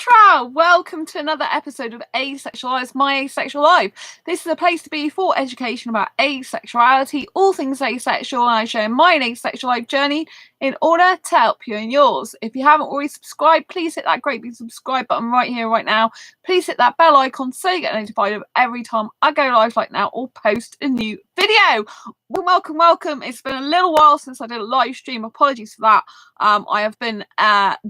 Petra! Welcome to another episode of Asexualise, my asexual life. This is a place to be for education about asexuality, all things asexual, and I share my asexual life journey in order to help you in yours. If you haven't already subscribed, please hit that great big subscribe button right here, right now. Please hit that bell icon so you get notified of every time I go live like now or post a new video. Welcome. It's been a little while since I did a live stream. Apologies for that. I have been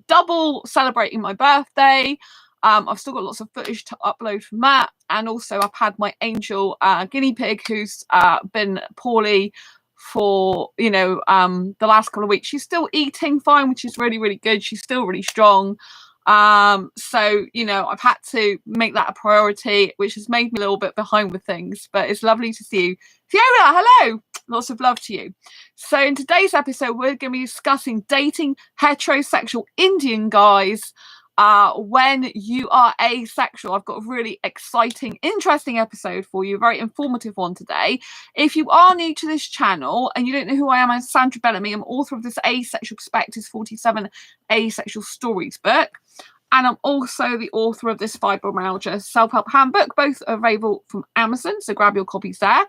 double celebrating my birthday. I've still got lots of footage to upload from that. And also I've had my angel guinea pig who's been poorly for, the last couple of weeks. She's still eating fine, which is really, really good. She's still really strong. So, I've had to make that a priority, which has made me a little bit behind with things, but it's lovely to see you. Fiona, hello. Lots of love to you. So in today's episode, we're going to be discussing dating heterosexual Indian guys when you are asexual. I've got a really exciting, interesting episode for you, a very informative one today. If you are new to this channel and you don't know who I am, I'm Sandra Bellamy. I'm author of this Asexual Perspectives 47 Asexual Stories book. And I'm also the author of this fibromyalgia self-help handbook. Both are available from Amazon, so grab your copies there.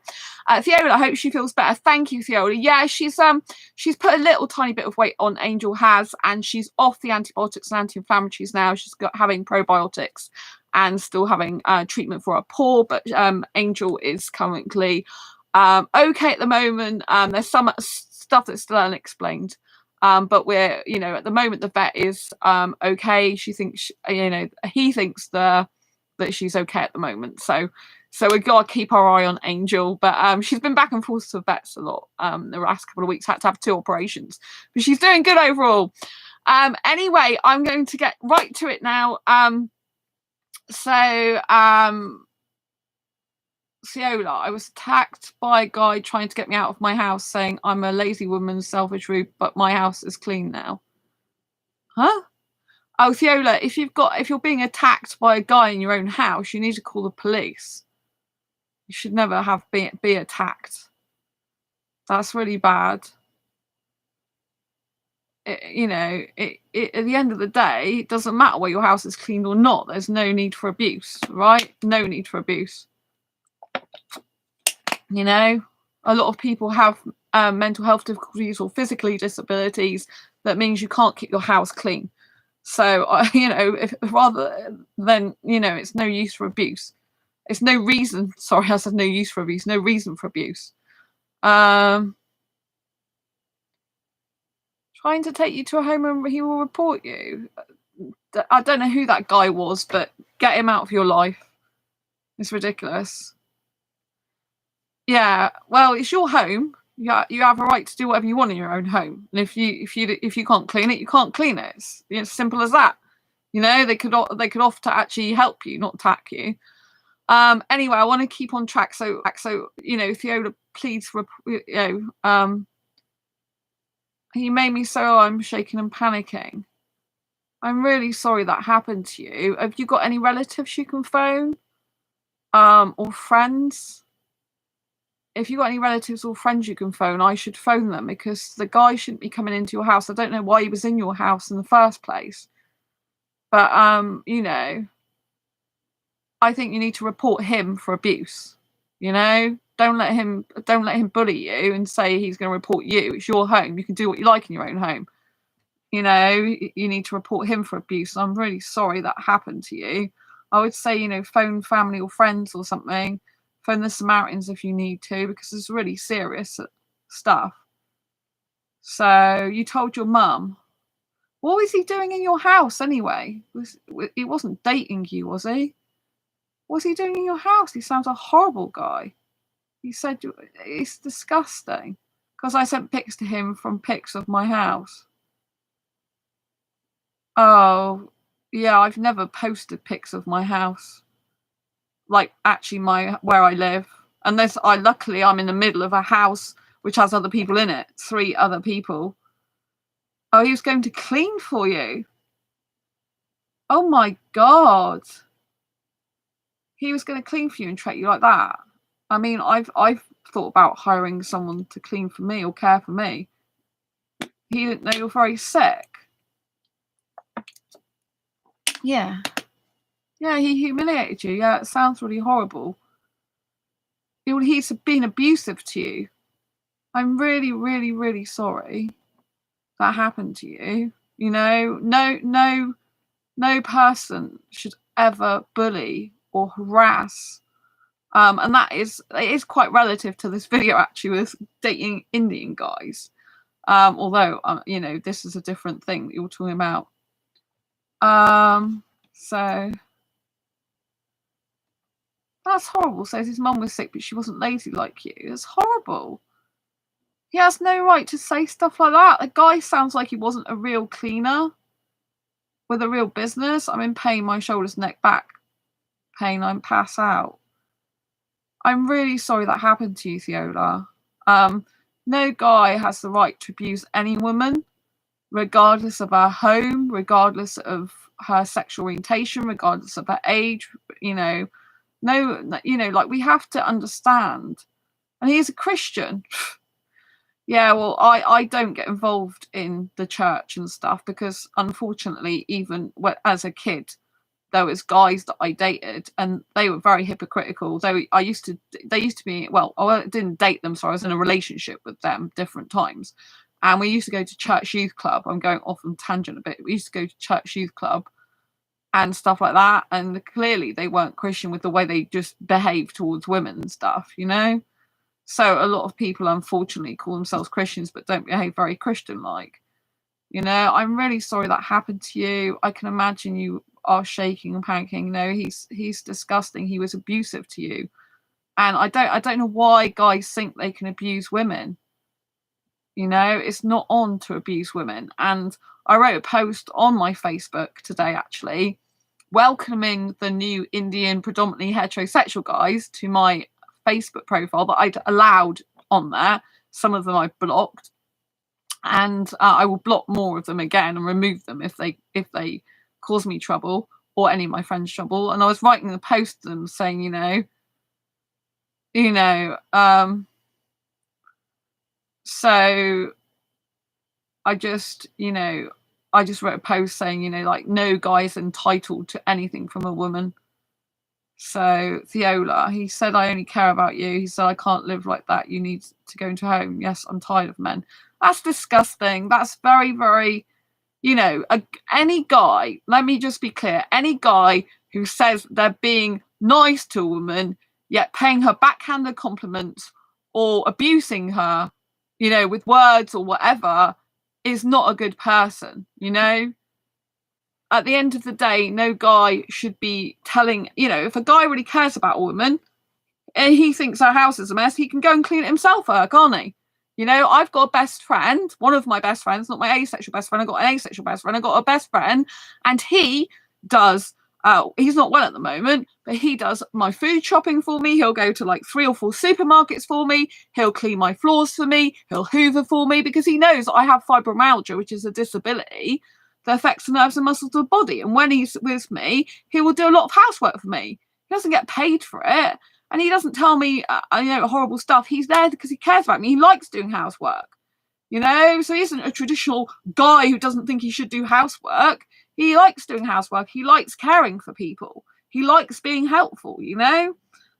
Fiona, I hope she feels better. Thank you, Fiona. Yeah, she's put a little tiny bit of weight on. Angel has, and she's off the antibiotics and anti-inflammatories now. She's having probiotics and still having treatment for her paw. But Angel is currently okay at the moment. There's some stuff that's still unexplained. But we're, at the moment the vet is okay. She thinks, he thinks that she's okay at the moment. So we've got to keep our eye on Angel. But she's been back and forth to the vets a lot the last couple of weeks. Had to have 2 operations, but she's doing good overall. Anyway, I'm going to get right to it now. Ciola, I was attacked by a guy trying to get me out of my house, saying I'm a lazy woman, selfish, rude, but my house is clean now. Huh? Oh, Ciola, if you're being attacked by a guy in your own house, you need to call the police. You should never have be attacked. That's really bad. At the end of the day, it doesn't matter whether your house is clean or not. There's no need for abuse, right? No need for abuse. A lot of people have mental health difficulties or physically disabilities. That means you can't keep your house clean. So, if rather than, it's no use for abuse. It's no reason. Sorry, I said no use for abuse. No reason for abuse. Trying to take you to a home and he will report you. I don't know who that guy was, but get him out of your life. It's ridiculous. Yeah, well, it's your home. You have a right to do whatever you want in your own home. And if you can't clean it, you can't clean it. It's as simple as that. They could offer to actually help you, not attack you. Anyway, I want to keep on track. So Fiona, please, he made me so I'm shaking and panicking. I'm really sorry that happened to you. Have you got any relatives you can phone? Or friends? If you've got any relatives or friends you can phone, I should phone them, because the guy shouldn't be coming into your house. I don't know why he was in your house in the first place. But, I think you need to report him for abuse. Don't let him bully you and say he's going to report you. It's your home. You can do what you like in your own home. You need to report him for abuse. I'm really sorry that happened to you. I would say, phone family or friends or something. Phone the Samaritans if you need to, because it's really serious stuff. So you told your mum. What was he doing in your house anyway? He wasn't dating you, was he? What was he doing in your house? He sounds a horrible guy. He said it's disgusting, because I sent pics to him from pics of my house. Oh, yeah, I've never posted pics of my house. Like actually where I live, and luckily I'm in the middle of a house which has other people in it, 3 other people. Oh, he was going to clean for you. Oh my God, he was going to clean for you and treat you like that. I mean, I've thought about hiring someone to clean for me or care for me. He didn't know you're very sick. Yeah. Yeah, he humiliated you. Yeah, it sounds really horrible. He's been abusive to you. I'm really, really, really sorry that happened to you. You know, no person should ever bully or harass. And it is quite relative to this video actually, with dating Indian guys. Although you know, this is a different thing that you're talking about. So that's horrible. Says his mum was sick, but she wasn't lazy like you. It's horrible. He has no right to say stuff like that. The guy sounds like he wasn't a real cleaner with a real business. I'm in pain, my shoulders, neck, back pain. I'm pass out. I'm really sorry that happened to you, Theola. No guy has the right to abuse any woman, regardless of her home, regardless of her sexual orientation, regardless of her age. You know, like we have to understand. And he is a Christian. Yeah, well, I don't get involved in the church and stuff because, unfortunately, even as a kid, there was guys that I dated and they were very hypocritical. They used to be, well, I didn't date them, so I was in a relationship with them different times. And we used to go to church youth club. I'm going off on tangent a bit. We used to go to church youth club and stuff like that. And clearly they weren't Christian with the way they just behaved towards women and stuff, you know? So a lot of people, unfortunately, call themselves Christians but don't behave very Christian-like. You know, I'm really sorry that happened to you. I can imagine you are shaking and panicking. You know, he's disgusting. He was abusive to you. And I don't know why guys think they can abuse women. You know, it's not on to abuse women. And I wrote a post on my Facebook today, actually, welcoming the new Indian, predominantly heterosexual guys to my Facebook profile that I'd allowed on there. Some of them I've blocked. And I will block more of them again and remove them if they cause me trouble or any of my friends trouble. And I was writing the post to them saying, so I just wrote a post saying, like, no guy's entitled to anything from a woman. So Theola, he said, I only care about you. He said, I can't live like that. You need to go into home. Yes, I'm tired of men. That's disgusting. That's very, very, any guy, let me just be clear, any guy who says they're being nice to a woman, yet paying her backhanded compliments or abusing her, with words or whatever, is not a good person, At the end of the day, no guy should be telling, if a guy really cares about a woman and he thinks her house is a mess, he can go and clean it himself for her, can't he? I've got a best friend, one of my best friends, not my asexual best friend. I've got an asexual best friend. I've got a best friend, and he does, he's not well at the moment, but he does my food shopping for me. He'll go to like 3 or 4 supermarkets for me. He'll clean my floors for me. He'll hoover for me because he knows I have fibromyalgia, which is a disability that affects the nerves and muscles of the body. And when he's with me, he will do a lot of housework for me. He doesn't get paid for it. And he doesn't tell me, horrible stuff. He's there because he cares about me. He likes doing housework, So he isn't a traditional guy who doesn't think he should do housework. He likes doing housework. He likes caring for people. He likes being helpful,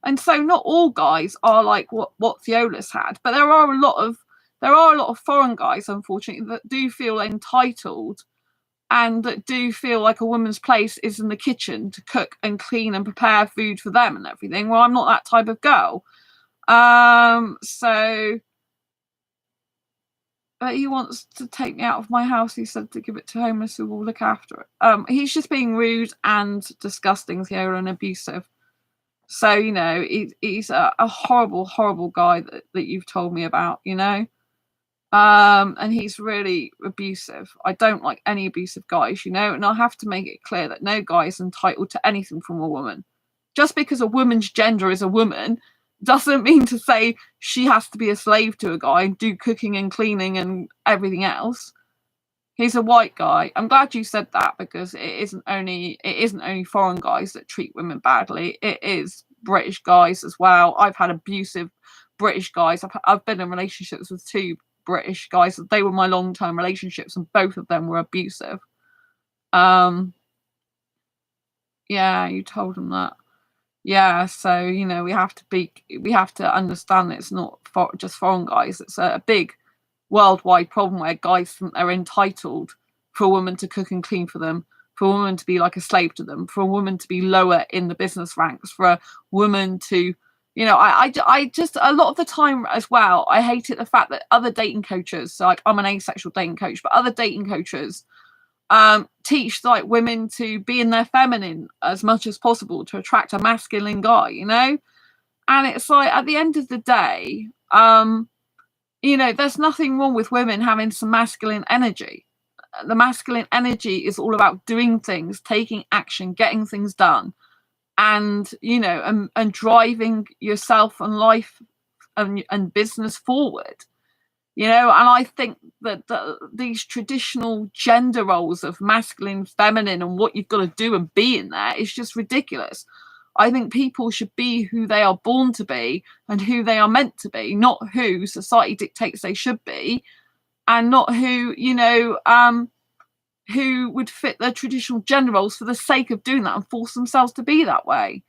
And so not all guys are like what Theola's had, but there are a lot of foreign guys, unfortunately, that do feel entitled and that do feel like a woman's place is in the kitchen to cook and clean and prepare food for them and everything. Well, I'm not that type of girl. But he wants to take me out of my house. He said to give it to homeless who will look after it. He's just being rude and disgusting here and abusive. So, he's a horrible, horrible guy that you've told me about, and he's really abusive. I don't like any abusive guys, and I have to make it clear that no guy is entitled to anything from a woman. Just because a woman's gender is a woman doesn't mean to say she has to be a slave to a guy and do cooking and cleaning and everything else. He's a white guy. I'm glad you said that because it isn't only foreign guys that treat women badly. It is British guys as well. I've had abusive British guys. I've been in relationships with 2 British guys. They were my long-term relationships and both of them were abusive. Yeah, you told him that. Yeah, so you know we have to understand that it's not just foreign guys. It's a big worldwide problem where guys think they're entitled for a woman to cook and clean for them, for a woman to be like a slave to them, for a woman to be lower in the business ranks, for a woman to, you know, I just a lot of the time as well, I hated the fact that other dating coaches, so like I'm an asexual dating coach, but other dating coaches teach like women to be in their feminine as much as possible to attract a masculine guy, you know? And it's like at the end of the day, you know, there's nothing wrong with women having some masculine energy. The masculine energy is all about doing things, taking action, getting things done, and you know, and driving yourself and life and business forward. You know, and I think that these traditional gender roles of masculine, feminine, and what you've got to do and be in there is just ridiculous. I think people should be who they are born to be and who they are meant to be, not who society dictates they should be, and not who, you know, who would fit their traditional gender roles for the sake of doing that and force themselves to be that way.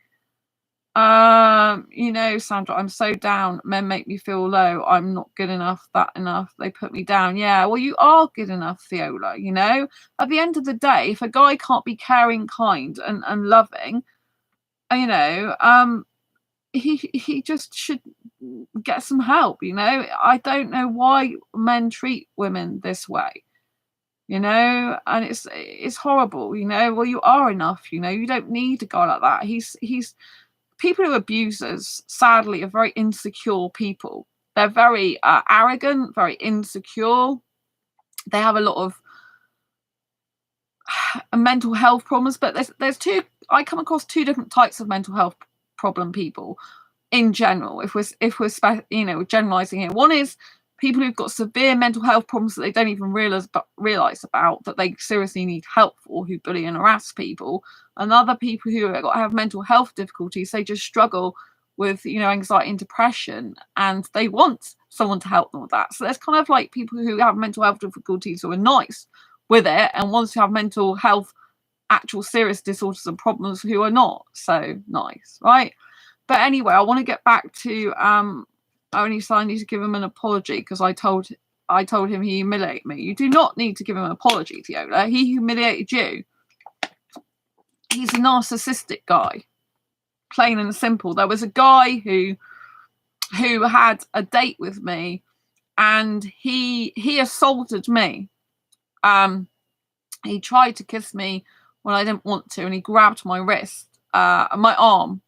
You know, Sandra, I'm so down. Men make me feel low. I'm not good enough, that enough. They put me down. Yeah, well, you are good enough, Theola. You know, at the end of the day, if a guy can't be caring, kind, and loving, you know, he just should get some help. You know, I don't know why men treat women this way. You know, and it's horrible. You know, well, you are enough. You know, you don't need a guy like that. He's people who abuse us, sadly, are very insecure people. They're very arrogant, very insecure. They have a lot of mental health problems, but there's two. I come across two different types of mental health problem people in general. If we're you know, generalizing here, one is people who've got severe mental health problems that they don't even realize about, that they seriously need help for, who bully and harass people, and other people who have mental health difficulties. They just struggle with, you know, anxiety and depression, and they want someone to help them with that. So there's kind of like people who have mental health difficulties who are nice with it, and ones who have mental health, actual serious disorders and problems, who are not so nice, right? But anyway, I want to get back to only so I need to give him an apology because I told him he humiliated me. You do not need to give him an apology, Theola. He humiliated you. He's a narcissistic guy, plain and simple. There was a guy who had a date with me, and he assaulted me. He tried to kiss me when I didn't want to, and he grabbed my wrist, my arm.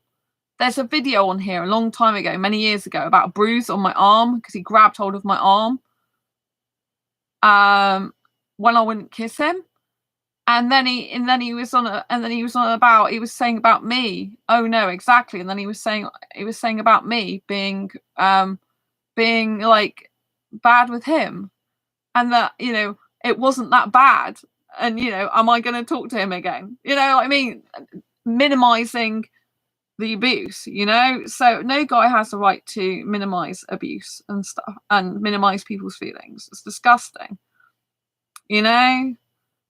There's a video on here a long time ago, many years ago, about a bruise on my arm because he grabbed hold of my arm when I wouldn't kiss him. And then he was saying about me. Oh no, exactly. And then he was saying about me being like bad with him, and that, you know, it wasn't that bad. And, you know, am I going to talk to him again? You know what I mean? Minimizing the abuse, you know? So no guy has the right to minimize abuse and stuff and minimize people's feelings. It's disgusting, you know?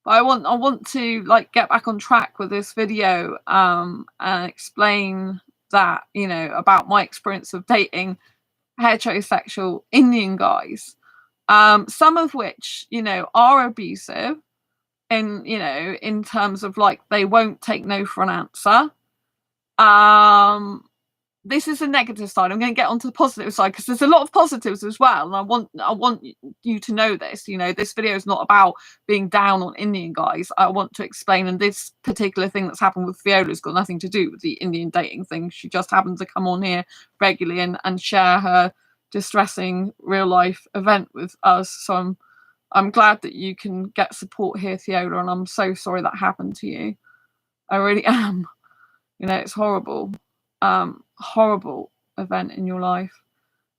But I want to like get back on track with this video and explain that, you know, about my experience of dating heterosexual Indian guys, some of which, you know, are abusive in, you know, in terms of like they won't take no for an answer. This is a negative side. I'm going to get onto the positive side because there's a lot of positives as well, and I want you to know this. You know, this video is not about being down on Indian guys. I want to explain, and this particular thing that's happened with Fiola's got nothing to do with the Indian dating thing. She just happened to come on here regularly and share her distressing real life event with us. So I'm glad that you can get support here, Theola, and I'm so sorry that happened to you. I really am. You know, it's horrible. Horrible event in your life.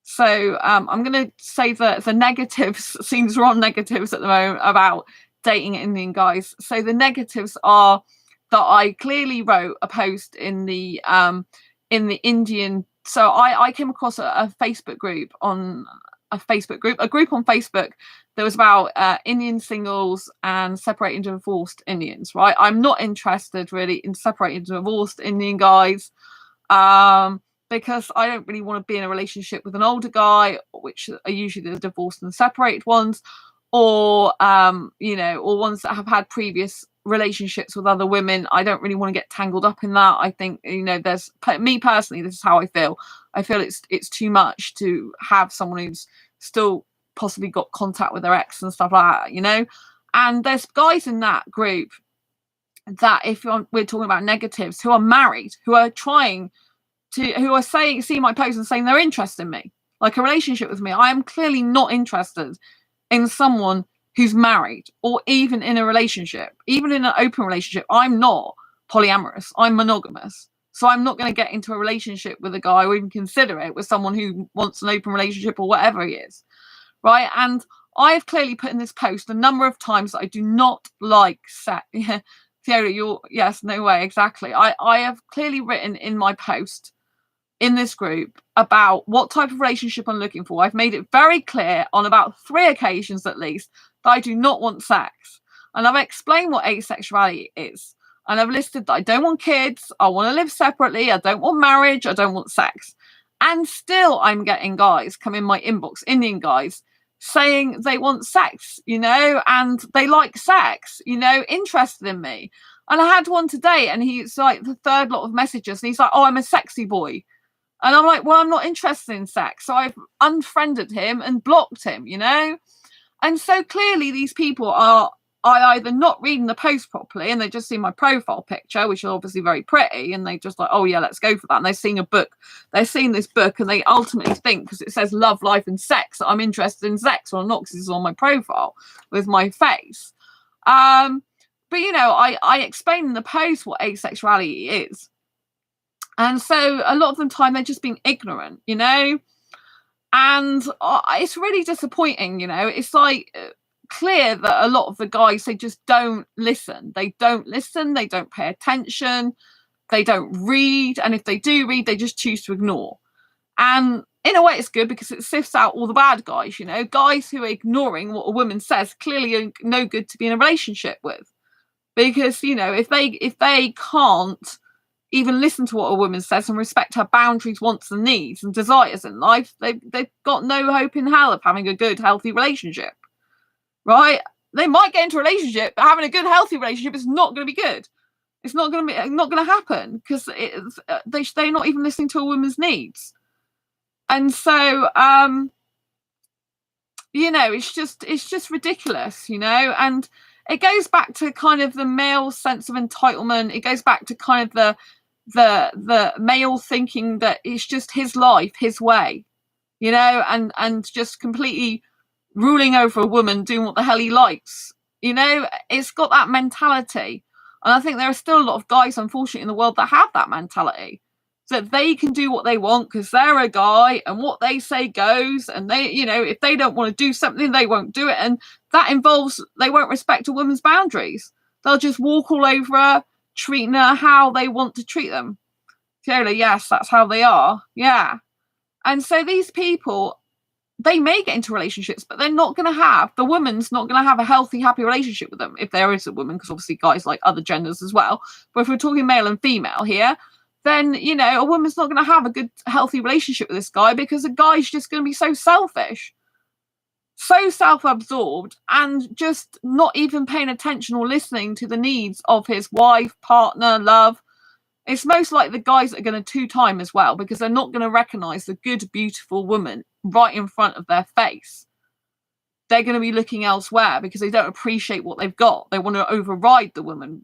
So I'm going to say that the negatives, seems we're on negatives at the moment about dating Indian guys. So the negatives are that I clearly wrote a post in the Indian. So I came across a Facebook group on a Facebook group, on Facebook that was about Indian singles and separated and divorced Indians, right? I'm not interested really in separated and divorced Indian guys, because I don't really want to be in a relationship with an older guy, which are usually the divorced and separated ones, or or ones that have had previous relationships with other women. I don't really want to get tangled up in that. I think, there's, me personally, this is how I feel. I feel it's too much to have someone who's still possibly got contact with their ex and stuff like that, and there's guys in that group that, if we're talking about negatives, who are married, who are seeing my posts and saying they're interested in me, like a relationship with me. I am clearly not interested in someone who's married or even in a relationship, even in an open relationship. I'm not polyamorous, I'm monogamous. So I'm not going to get into a relationship with a guy or even consider it with someone who wants an open relationship or whatever he is, right? And I've clearly put in this post a number of times that I do not like sex. Fiona, yes, no way, exactly. I have clearly written in my post in this group about what type of relationship I'm looking for. I've made it very clear on about 3 occasions at least that I do not want sex. And I've explained what asexuality is. And I've listed that I don't want kids, I want to live separately, I don't want marriage, I don't want sex. And still I'm getting guys come in my inbox, Indian guys, saying they want sex, and they like sex, interested in me. And I had one today, and he's like the 3rd lot of messages, and he's like, oh, I'm a sexy boy. And I'm like, well, I'm not interested in sex. So I've unfriended him and blocked him, And so clearly these people are either not reading the post properly, and they just see my profile picture, which is obviously very pretty, and they just like, oh yeah, let's go for that. And they're seeing a book. They're seeing this book, and they ultimately think, because it says love, life, and sex, that I'm interested in sex. Well, I'm not, because it's on my profile with my face. But I explain in the post what asexuality is. And so a lot of the time they're just being ignorant, and it's really disappointing. It's like clear that a lot of the guys, they just don't listen. They don't pay attention, they don't read, and if they do read, they just choose to ignore. And in a way it's good, because it sifts out all the bad guys. Guys who are ignoring what a woman says clearly are no good to be in a relationship with, because if they can't even listen to what a woman says and respect her boundaries, wants and needs and desires in life, they've got no hope in hell of having a good, healthy relationship, right? They might get into a relationship, but having a good, healthy relationship is not going to be good. It's not going to happen, because they're not even listening to a woman's needs. And so, it's just ridiculous, and it goes back to kind of the male sense of entitlement. It goes back to kind of the male thinking that it's just his life, his way, and just completely ruling over a woman, doing what the hell he likes. It's got that mentality. And I think there are still a lot of guys, unfortunately, in the world that have that mentality, that they can do what they want because they're a guy and what they say goes. And they, if they don't want to do something, they won't do it. And that involves, they won't respect a woman's boundaries. They'll just walk all over her, treating her how they want to treat them. Fiona, yes, that's how they are. Yeah. And so these people, they may get into relationships, but they're not going to have, the woman's not going to have a healthy, happy relationship with them, if there is a woman, because obviously guys like other genders as well. But if we're talking male and female here, then, a woman's not going to have a good, healthy relationship with this guy, because the guy's just going to be so selfish, so self-absorbed, and just not even paying attention or listening to the needs of his wife, partner, love. It's most like the guys that are going to two-time as well, because they're not going to recognize the good, beautiful woman right in front of their face. They're going to be looking elsewhere because they don't appreciate what they've got. They want to override the woman,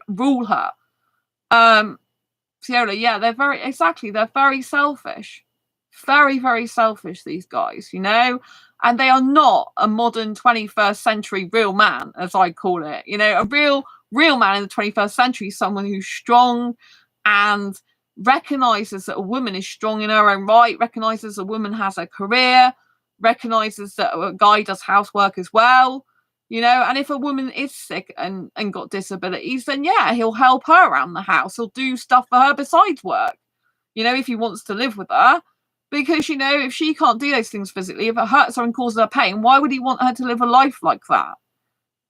rule her. Fiona, yeah, they're very selfish. Very, very selfish, these guys, and they are not a modern 21st century real man, as I call it. A real man in the 21st century is someone who's strong and recognizes that a woman is strong in her own right, recognizes a woman has a career, recognizes that a guy does housework as well, and if a woman is sick and got disabilities, then yeah, he'll help her around the house. He'll do stuff for her besides work, if he wants to live with her. Because, you know, if she can't do those things physically, if it hurts her and causes her pain, why would he want her to live a life like that?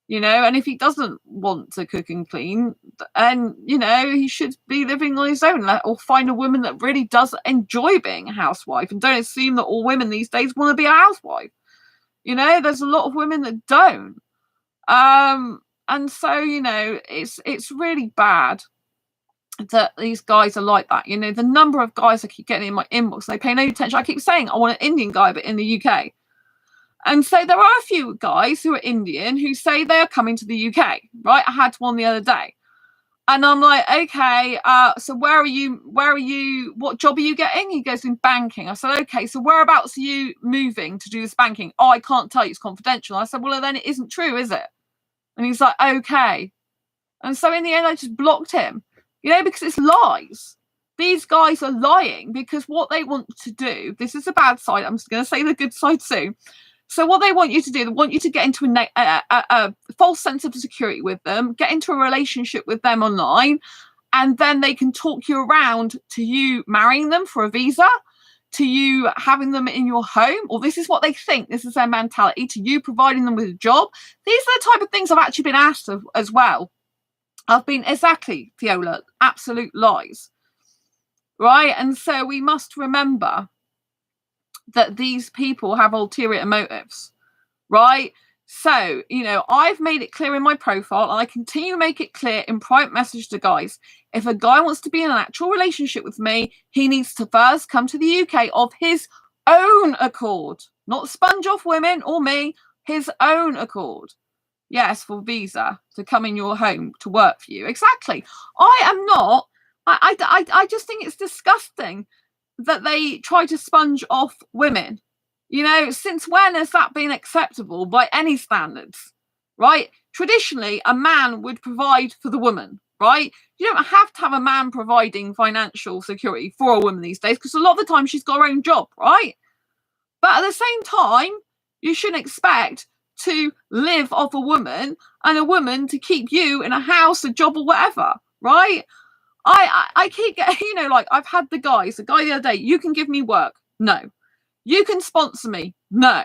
You know, and if he doesn't want to cook and clean, and, you know, he should be living on his own, or find a woman that really does enjoy being a housewife, and don't assume that all women these days want to be a housewife. You know, there's a lot of women that don't. And so, you know, it's really bad that these guys are like that. You know, the number of guys I keep getting in my inbox, they pay no attention. I keep saying I want an Indian guy, but in the UK. And so there are a few guys who are Indian who say they're coming to the UK, right? I had one the other day. And I'm like, okay, so where are you, what job are you getting? He goes, in banking. I said, okay, so whereabouts are you moving to do this banking? Oh, I can't tell you, it's confidential. I said, well, then it isn't true, is it? And he's like, okay. And so in the end, I just blocked him, you know, because it's lies. These guys are lying because what they want to do, this is a bad side, I'm just going to say the good side soon. So what they want you to do, they want you to get into a false sense of security with them, get into a relationship with them online, and then they can talk you around to you marrying them for a visa, to you having them in your home, or this is what they think, this is their mentality, to you providing them with a job. These are the type of things I've actually been asked of as well. I've been, exactly, Fiola, absolute lies. Right? And so we must remember that these people have ulterior motives, right? So, you know, I've made it clear in my profile, and I continue to make it clear in private message to guys. If a guy wants to be in an actual relationship with me, he needs to first come to the UK of his own accord, not sponge off women or me, his own accord. Yes, for visa, to come in your home to work for you. Exactly. I am not, I just think it's disgusting that they try to sponge off women. You know, since when has that been acceptable by any standards, right? Traditionally, a man would provide for the woman, right? You don't have to have a man providing financial security for a woman these days, because a lot of the time she's got her own job, right? But at the same time, you shouldn't expect to live off a woman and a woman to keep you in a house, a job, or whatever, right? I keep getting, you know, like I've had the guy the other day, you can give me work. No. You can sponsor me. No.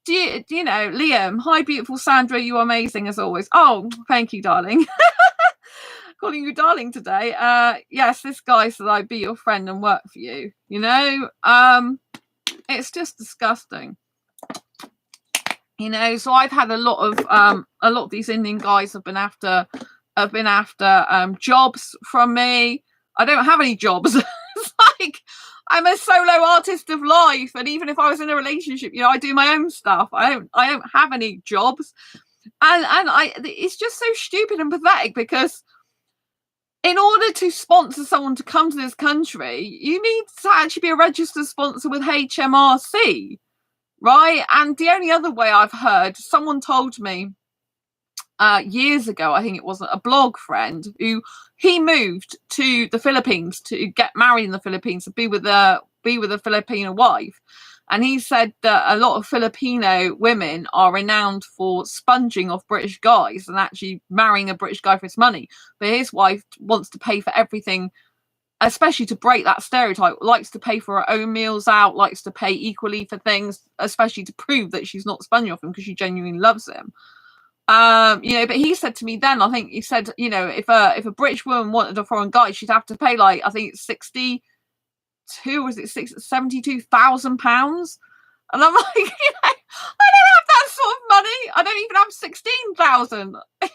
Do you know, Liam, hi, beautiful Sandra, you are amazing as always. Oh, thank you, darling. Calling you darling today. Yes, this guy said I'd be your friend and work for you. You know, it's just disgusting. You know, so I've had a lot of these Indian guys have been after jobs from me. I don't have any jobs. It's like I'm a solo artist of life, and even if I was in a relationship, you know, I do my own stuff. I don't have any jobs, and it's just so stupid and pathetic, because in order to sponsor someone to come to this country, you need to actually be a registered sponsor with HMRC, right? And the only other way I've heard, someone told me years ago, I think it wasn't a blog friend, who he moved to the Philippines to get married in the Philippines, to be with a Filipino wife, and he said that a lot of Filipino women are renowned for sponging off British guys and actually marrying a British guy for his money, but his wife wants to pay for everything, especially to break that stereotype, likes to pay for her own meals out, likes to pay equally for things, especially to prove that she's not sponging off him because she genuinely loves him. You know, but he said to me then, I think he said, you know, if a British woman wanted a foreign guy, she'd have to pay, like, I think it's 72,000 pounds. And I'm like, you know, I don't have that sort of money. I don't even have 16,000. I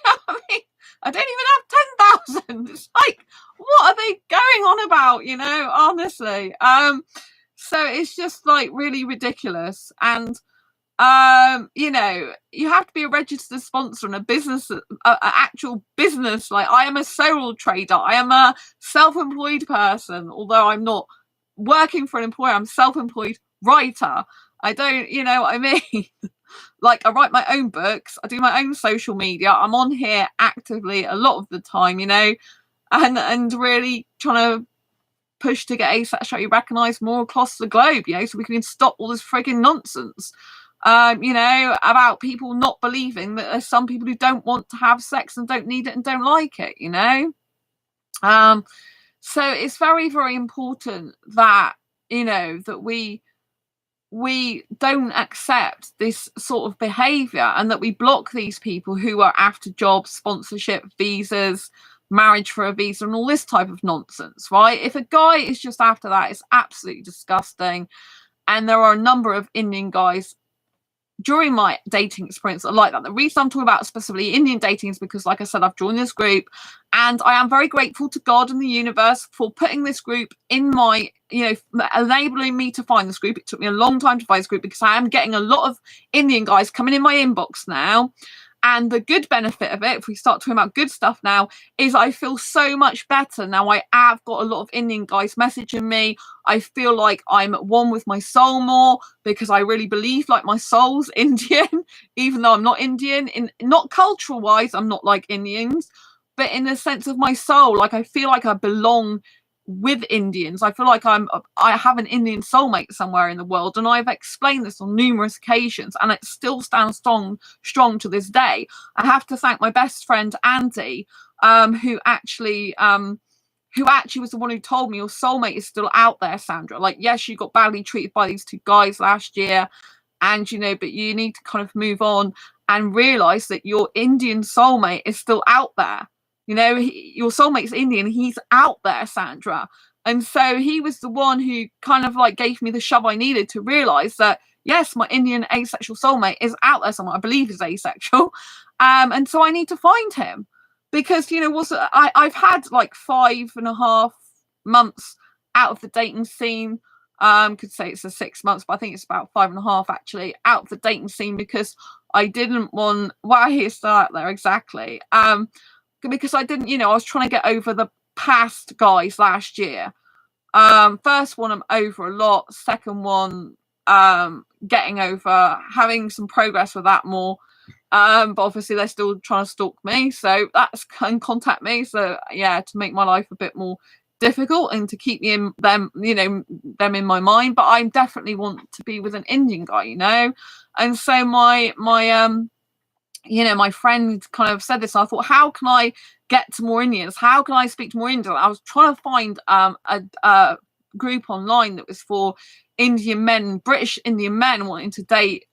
mean, I don't even have 10,000. It's like, what are they going on about? You know, honestly. So it's just like really ridiculous. And you know, you have to be a registered sponsor and a business, an actual business. Like, I am a sole trader. I am a self-employed person, although I'm not working for an employer. I'm self-employed writer. I don't, you know what I mean? Like, I write my own books. I do my own social media. I'm on here actively a lot of the time, you know, and really trying to push to get asexuality recognised more across the globe, you know, so we can stop all this frigging nonsense. You know, about people not believing that there's some people who don't want to have sex and don't need it and don't like it, you know. So it's very, very important that that we don't accept this sort of behavior, and that we block these people who are after jobs, sponsorship, visas, marriage for a visa, and all this type of nonsense, right? If a guy is just after that, it's absolutely disgusting. And there are a number of Indian guys during my dating experience like that. The reason I'm talking about specifically Indian dating is because, like I said, I've joined this group, and I am very grateful to God and the universe for putting this group in my, enabling me to find this group. It took me a long time to find this group because I am getting a lot of Indian guys coming in my inbox now. And the good benefit of it, if we start talking about good stuff now, is I feel so much better. Now I have got a lot of Indian guys messaging me. I feel like I'm at one with my soul more, because I really believe like my soul's Indian, even though I'm not Indian. Not cultural wise, I'm not like Indians, but in the sense of my soul, like I feel like I belong with Indians. I feel like I have an Indian soulmate somewhere in the world, and I've explained this on numerous occasions, and it still stands strong to this day. I have to thank my best friend Andy, who actually was the one who told me your soulmate is still out there, Sandra. Like, yes, you got badly treated by these two guys last year, and but you need to kind of move on and realize that your Indian soulmate is still out there. Your soulmate's Indian, he's out there, Sandra. And so he was the one who kind of like gave me the shove I needed to realize that, yes, my Indian asexual soulmate is out there somewhere. I believe is asexual. And so I need to find him, because, I've had like 5.5 months out of the dating scene. Could say it's a 6 months, but I think it's about 5.5 actually out of the dating scene, because I didn't want, well, he's still out there, exactly. Because I didn't, I was trying to get over the past guys last year. First one I'm over a lot. Second one, getting over, having some progress with that more. But obviously they're still trying to stalk me, so that's can contact me. So yeah, to make my life a bit more difficult and to keep them in my mind. But I definitely want to be with an Indian guy, and so my friend kind of said this, and I thought, how can I get to more Indians? How can I speak to more Indians? I was trying to find a group online that was for Indian men, British Indian men wanting to date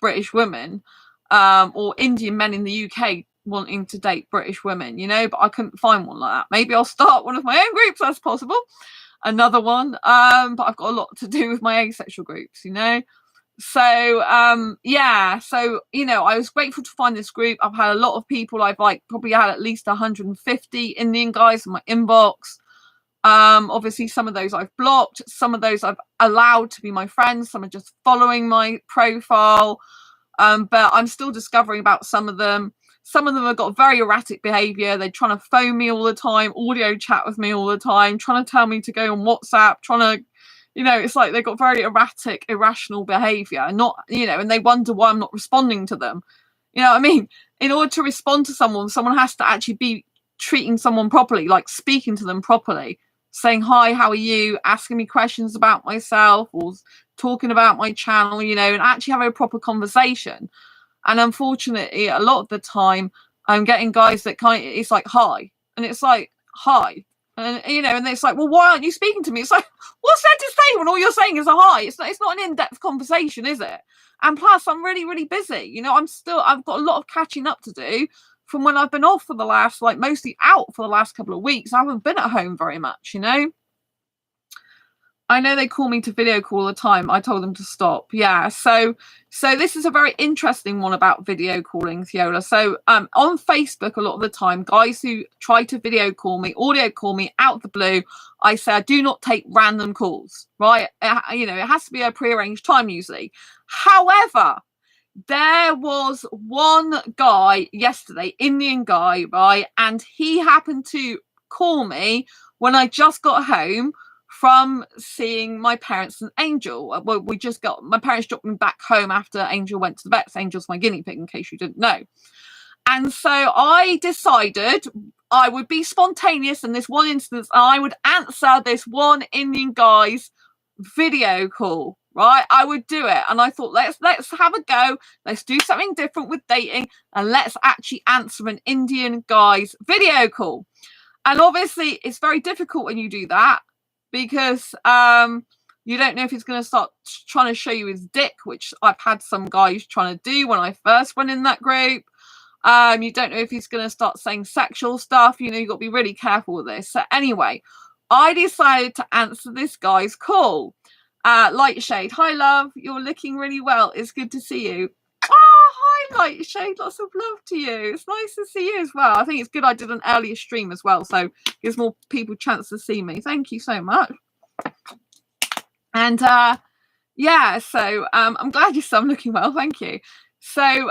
British women, or Indian men in the UK wanting to date British women, but I couldn't find one like that. Maybe I'll start one of my own groups, that's possible. Another one. But I've got a lot to do with my asexual groups, So I was grateful to find this group. I've had a lot of people. I've probably had at least 150 Indian guys in my inbox. Obviously some of those I've blocked, some of those I've allowed to be my friends, some are just following my profile. But I'm still discovering about some of them. Some of them have got very erratic behavior. They're trying to phone me all the time, audio chat with me all the time, trying to tell me to go on WhatsApp, trying to, it's like they've got very erratic, irrational behavior, and and they wonder why I'm not responding to them. You know what I mean? In order to respond to someone has to actually be treating someone properly, like speaking to them properly, saying, hi, how are you? Asking me questions about myself, or talking about my channel, and actually have a proper conversation. And unfortunately, a lot of the time, I'm getting guys that it's like, hi. And it's like, hi. And, and it's like, well, why aren't you speaking to me? It's like, what's there to say when all you're saying is a hi? It's not an in-depth conversation, is it? And plus, I'm really, really busy. I've got a lot of catching up to do from when I've been off for the last, mostly out for the last couple of weeks. I haven't been at home very much, I know they call me to video call all the time. I told them to stop. Yeah. So this is a very interesting one about video calling, Thiola. So on Facebook, a lot of the time, guys who try to video call me, audio call me out of the blue, I say I do not take random calls, right? It has to be a prearranged time usually. However, there was one guy yesterday, Indian guy, right? And he happened to call me when I just got home from seeing my parents and Angel. Well, my parents dropped me back home after Angel went to the vets. Angel's my guinea pig, in case you didn't know. And so I decided I would be spontaneous in this one instance, and I would answer this one Indian guy's video call, right? I would do it. And I thought, let's have a go. Let's do something different with dating, and let's actually answer an Indian guy's video call. And obviously, it's very difficult when you do that, because You don't know if he's going to start trying to show you his dick, which I've had some guys trying to do when I first went in that group. You don't know if he's going to start saying sexual stuff. You know, you've got to be really careful with this. So anyway, I decided to answer this guy's call. Lightshade, hi love, you're looking really well. It's good to see you. Oh, hi Lightshade, lots of love to you. It's nice to see you as well. I think it's good I did an earlier stream as well, so gives more people a chance to see me. Thank you so much. And yeah, so I'm glad you're still looking well. Thank you. So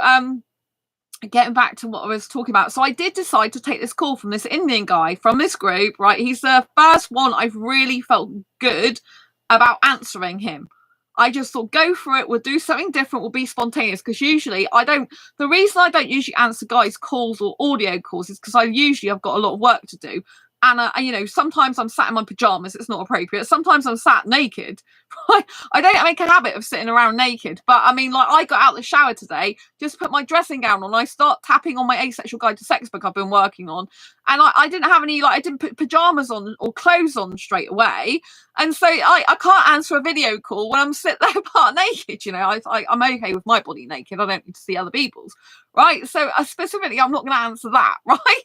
getting back to what I was talking about. So I did decide to take this call from this Indian guy from this group, right? He's the first one I've really felt good about answering him. I just thought, go for it. We'll do something different. We'll be spontaneous, because usually the reason I don't usually answer guys' calls or audio calls is because I've got a lot of work to do. And, you know, sometimes I'm sat in my pajamas. It's not appropriate. Sometimes I'm sat naked. I don't make a habit of sitting around naked. But, I mean, like, I got out of the shower today, just put my dressing gown on. I start tapping on my Asexual Guide to Sex book I've been working on. And I didn't have any, like, I didn't put pajamas on or clothes on straight away. And so I can't answer a video call when I'm sitting there part naked. You know, I'm okay with my body naked. I don't need to see other people's. Right. So specifically, I'm not going to answer that. Right.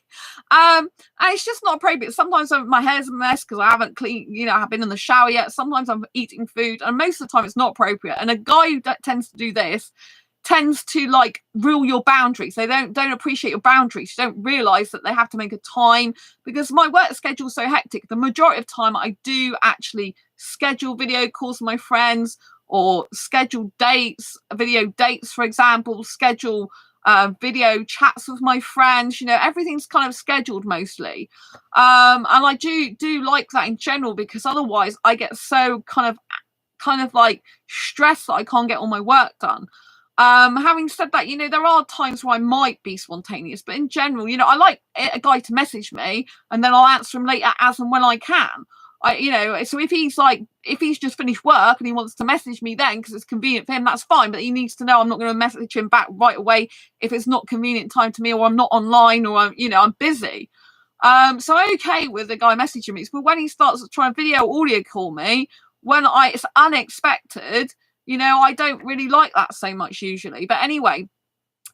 And it's just not appropriate. Sometimes my hair's a mess because I haven't cleaned, you know, I haven't been in the shower yet. Sometimes I'm eating food, and most of the time it's not appropriate. And a guy who tends to do this tends to like rule your boundaries. They don't appreciate your boundaries. You don't realize that they have to make a time, because my work schedule is so hectic. The majority of time I do actually schedule video calls with my friends, or schedule dates, video dates, for example, schedule video chats with my friends. You know, everything's kind of scheduled mostly. And I do like that in general, because otherwise I get so kind of like stressed that I can't get all my work done. Having said that, you know, there are times where I might be spontaneous, but in general, you know, I like a guy to message me and then I'll answer him later as and when I can. You know, so if he's just finished work and he wants to message me then because it's convenient for him, that's fine. But he needs to know I'm not going to message him back right away if it's not convenient time to me, or I'm not online, or I'm busy. So I'm okay with the guy messaging me. But when he starts trying to video audio call me, when it's unexpected, you know, I don't really like that so much usually. But anyway,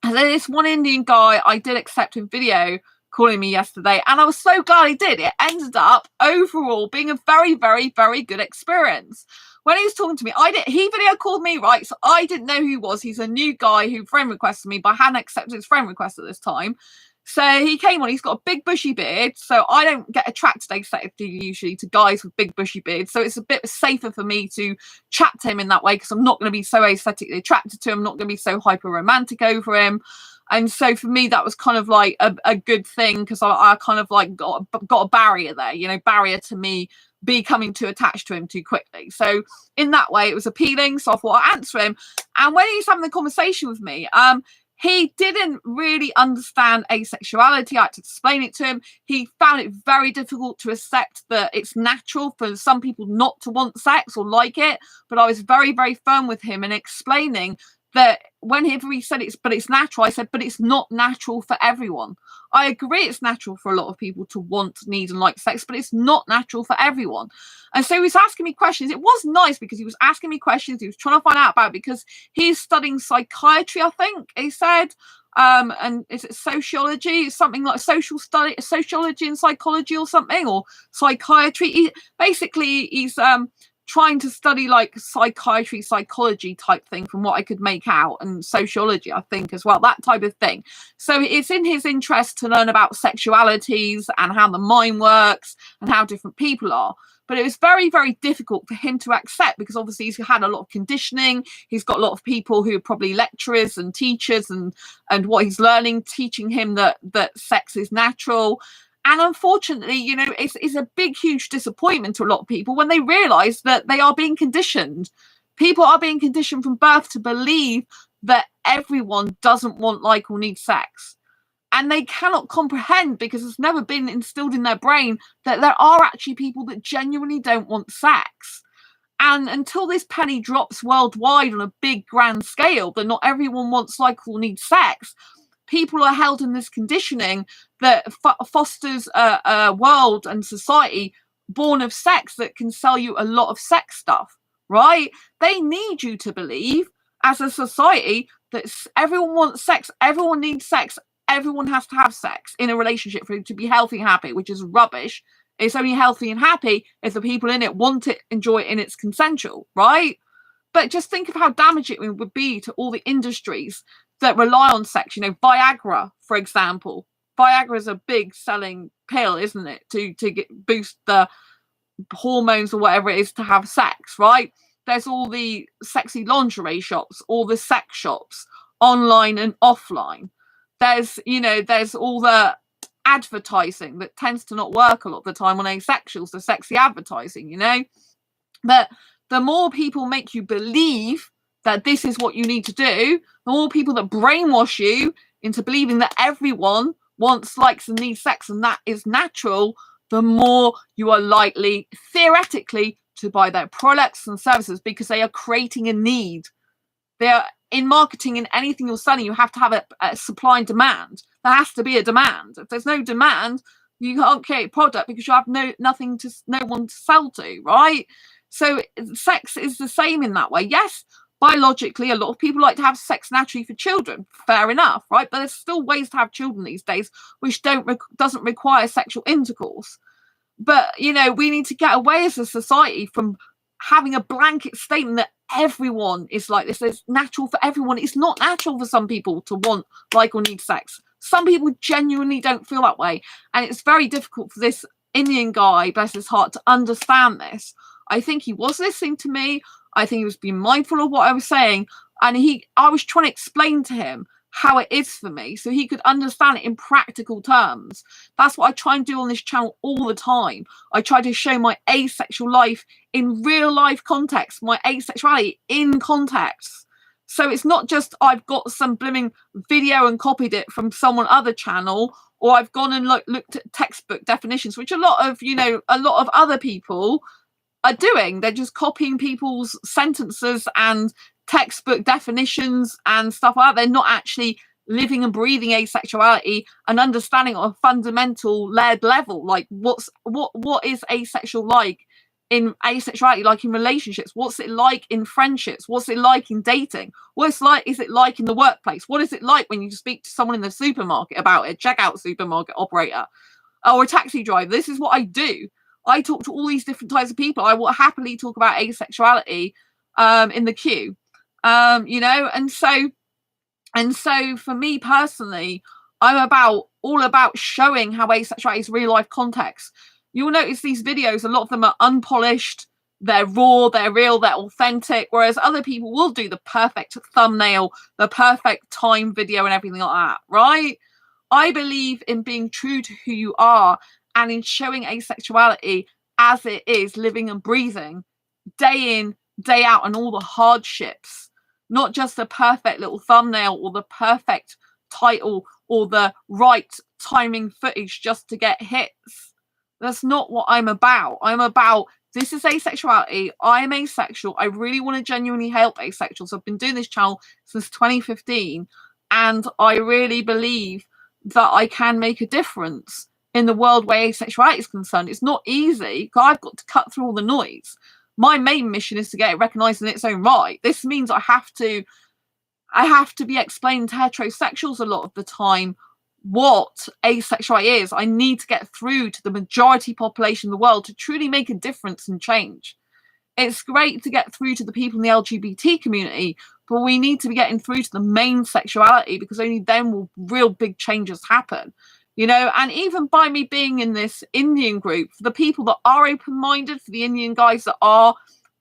this one Indian guy, I did accept him video calling me yesterday, and I was so glad he did. It ended up overall being a very, very, very good experience. When he was talking to me, he video called me, right? So I didn't know who he was. He's a new guy who friend requested me, but I hadn't accepted his friend request at this time. So he came on, he's got a big bushy beard. So I don't get attracted aesthetically usually to guys with big bushy beards. So it's a bit safer for me to chat to him in that way, because I'm not going to be so aesthetically attracted to him. I'm not going to be so hyper romantic over him. And so for me, that was kind of like a good thing, because I kind of like got a barrier there, you know, barrier to me becoming too attached to him too quickly. So in that way, it was appealing. So I thought I'd answer him. And when he was having the conversation with me, he didn't really understand asexuality. I had to explain it to him. He found it very difficult to accept that it's natural for some people not to want sex or like it. But I was very, very firm with him in explaining that whenever he said it's natural, I said, but it's not natural for everyone. I agree it's natural for a lot of people to want, need, and like sex, but it's not natural for everyone. And so he was asking me questions. It was nice because he was asking me questions. He was trying to find out about it, because he's studying psychiatry, I think he said. And is it sociology? Something like sociology and psychology or something, or psychiatry. He's trying to study like psychiatry, psychology type thing, from what I could make out, and sociology, I think, as well, that type of thing. So it's in his interest to learn about sexualities and how the mind works and how different people are. But it was very, very difficult for him to accept, because obviously he's had a lot of conditioning. He's got a lot of people who are probably lecturers and teachers, and what he's learning, teaching him that sex is natural. And unfortunately, you know, it's a big, huge disappointment to a lot of people when they realise that they are being conditioned. People are being conditioned from birth to believe that everyone doesn't want, like, or need sex. And they cannot comprehend, because it's never been instilled in their brain, that there are actually people that genuinely don't want sex. And until this penny drops worldwide on a big, grand scale, that not everyone wants, like, or needs sex, people are held in this conditioning that fosters a world and society born of sex that can sell you a lot of sex stuff, right? They need you to believe, as a society, that everyone wants sex, everyone needs sex, everyone has to have sex in a relationship for it to be healthy and happy, which is rubbish. It's only healthy and happy if the people in it want it, enjoy it, and it's consensual, right? But just think of how damaging it would be to all the industries that rely on sex. You know, Viagra, for example. Viagra is a big selling pill, isn't it? To boost the hormones or whatever it is to have sex, right? There's all the sexy lingerie shops, all the sex shops, online and offline. There's all the advertising that tends to not work a lot of the time on asexuals, the sexy advertising, But the more people make you believe that this is what you need to do, the more people that brainwash you into believing that everyone wants, likes, and needs sex and that is natural, the more you are likely, theoretically, to buy their products and services because they are creating a need. They are in marketing, in anything you're selling, you have to have a supply and demand. There has to be a demand. If there's no demand, you can't create a product because you have no one to sell to, right? So sex is the same in that way. Yes, biologically, a lot of people like to have sex naturally for children. Fair enough, right? But there's still ways to have children these days which doesn't require sexual intercourse. But, we need to get away as a society from having a blanket statement that everyone is like this. It's natural for everyone. It's not natural for some people to want, like, or need sex. Some people genuinely don't feel that way. And it's very difficult for this Indian guy, bless his heart, to understand this. I think he was listening to me. I think he was being mindful of what I was saying. And I was trying to explain to him how it is for me so he could understand it in practical terms. That's what I try and do on this channel all the time. I try to show my asexual life in real life context, my asexuality in context. So it's not just I've got some blooming video and copied it from someone other channel, or I've gone and looked at textbook definitions, which a lot of other people are doing. They're just copying people's sentences and textbook definitions and stuff like that. They're not actually living and breathing asexuality and understanding on a fundamental layered level. Like what is asexual like in asexuality, like in relationships? What's it like in friendships? What's it like in dating? Is it like in the workplace? What is it like when you speak to someone in the supermarket about it, checkout supermarket operator or a taxi driver? This is what I do. I talk to all these different types of people. I will happily talk about asexuality in the queue, and so for me personally, I'm all about showing how asexuality is real life context. You'll notice these videos, a lot of them are unpolished, they're raw, they're real, they're authentic, whereas other people will do the perfect thumbnail, the perfect time video and everything like that, right? I believe in being true to who you are and in showing asexuality as it is, living and breathing, day in, day out, and all the hardships, not just the perfect little thumbnail or the perfect title or the right timing footage just to get hits. That's not what I'm about. I'm about, this is asexuality. I'm asexual. I really want to genuinely help asexuals. I've been doing this channel since 2015, and I really believe that I can make a difference in the world where asexuality is concerned. It's not easy because I've got to cut through all the noise. My main mission is to get it recognised in its own right. This means I have to be explaining to heterosexuals a lot of the time what asexuality is. I need to get through to the majority population of the world to truly make a difference and change. It's great to get through to the people in the LGBT community, but we need to be getting through to the main sexuality, because only then will real big changes happen. And even by me being in this Indian group, for the people that are open-minded, for the Indian guys that are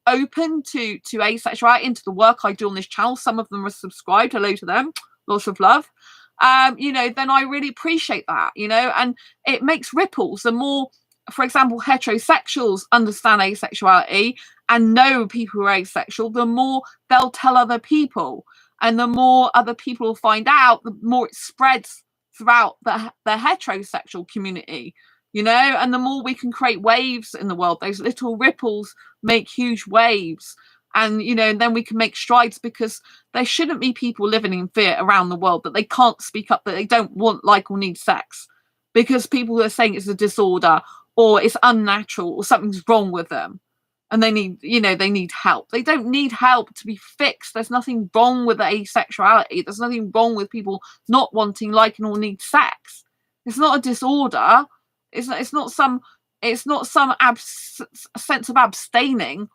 open to asexuality and to the work I do on this channel, some of them are subscribed, hello to them, lots of love, then I really appreciate that, and it makes ripples. The more, for example, heterosexuals understand asexuality and know people who are asexual, the more they'll tell other people, and the more other people will find out, the more it spreads throughout the heterosexual community, and the more we can create waves in the world. Those little ripples make huge waves, and then we can make strides, because there shouldn't be people living in fear around the world that they can't speak up, that they don't want, like, or need sex, because people are saying it's a disorder or it's unnatural or something's wrong with them. and they need, they need help. They don't need help to be fixed. There's nothing wrong with asexuality. There's nothing wrong with people not wanting, liking, or need sex. It's not a disorder. It's not some sense of abstaining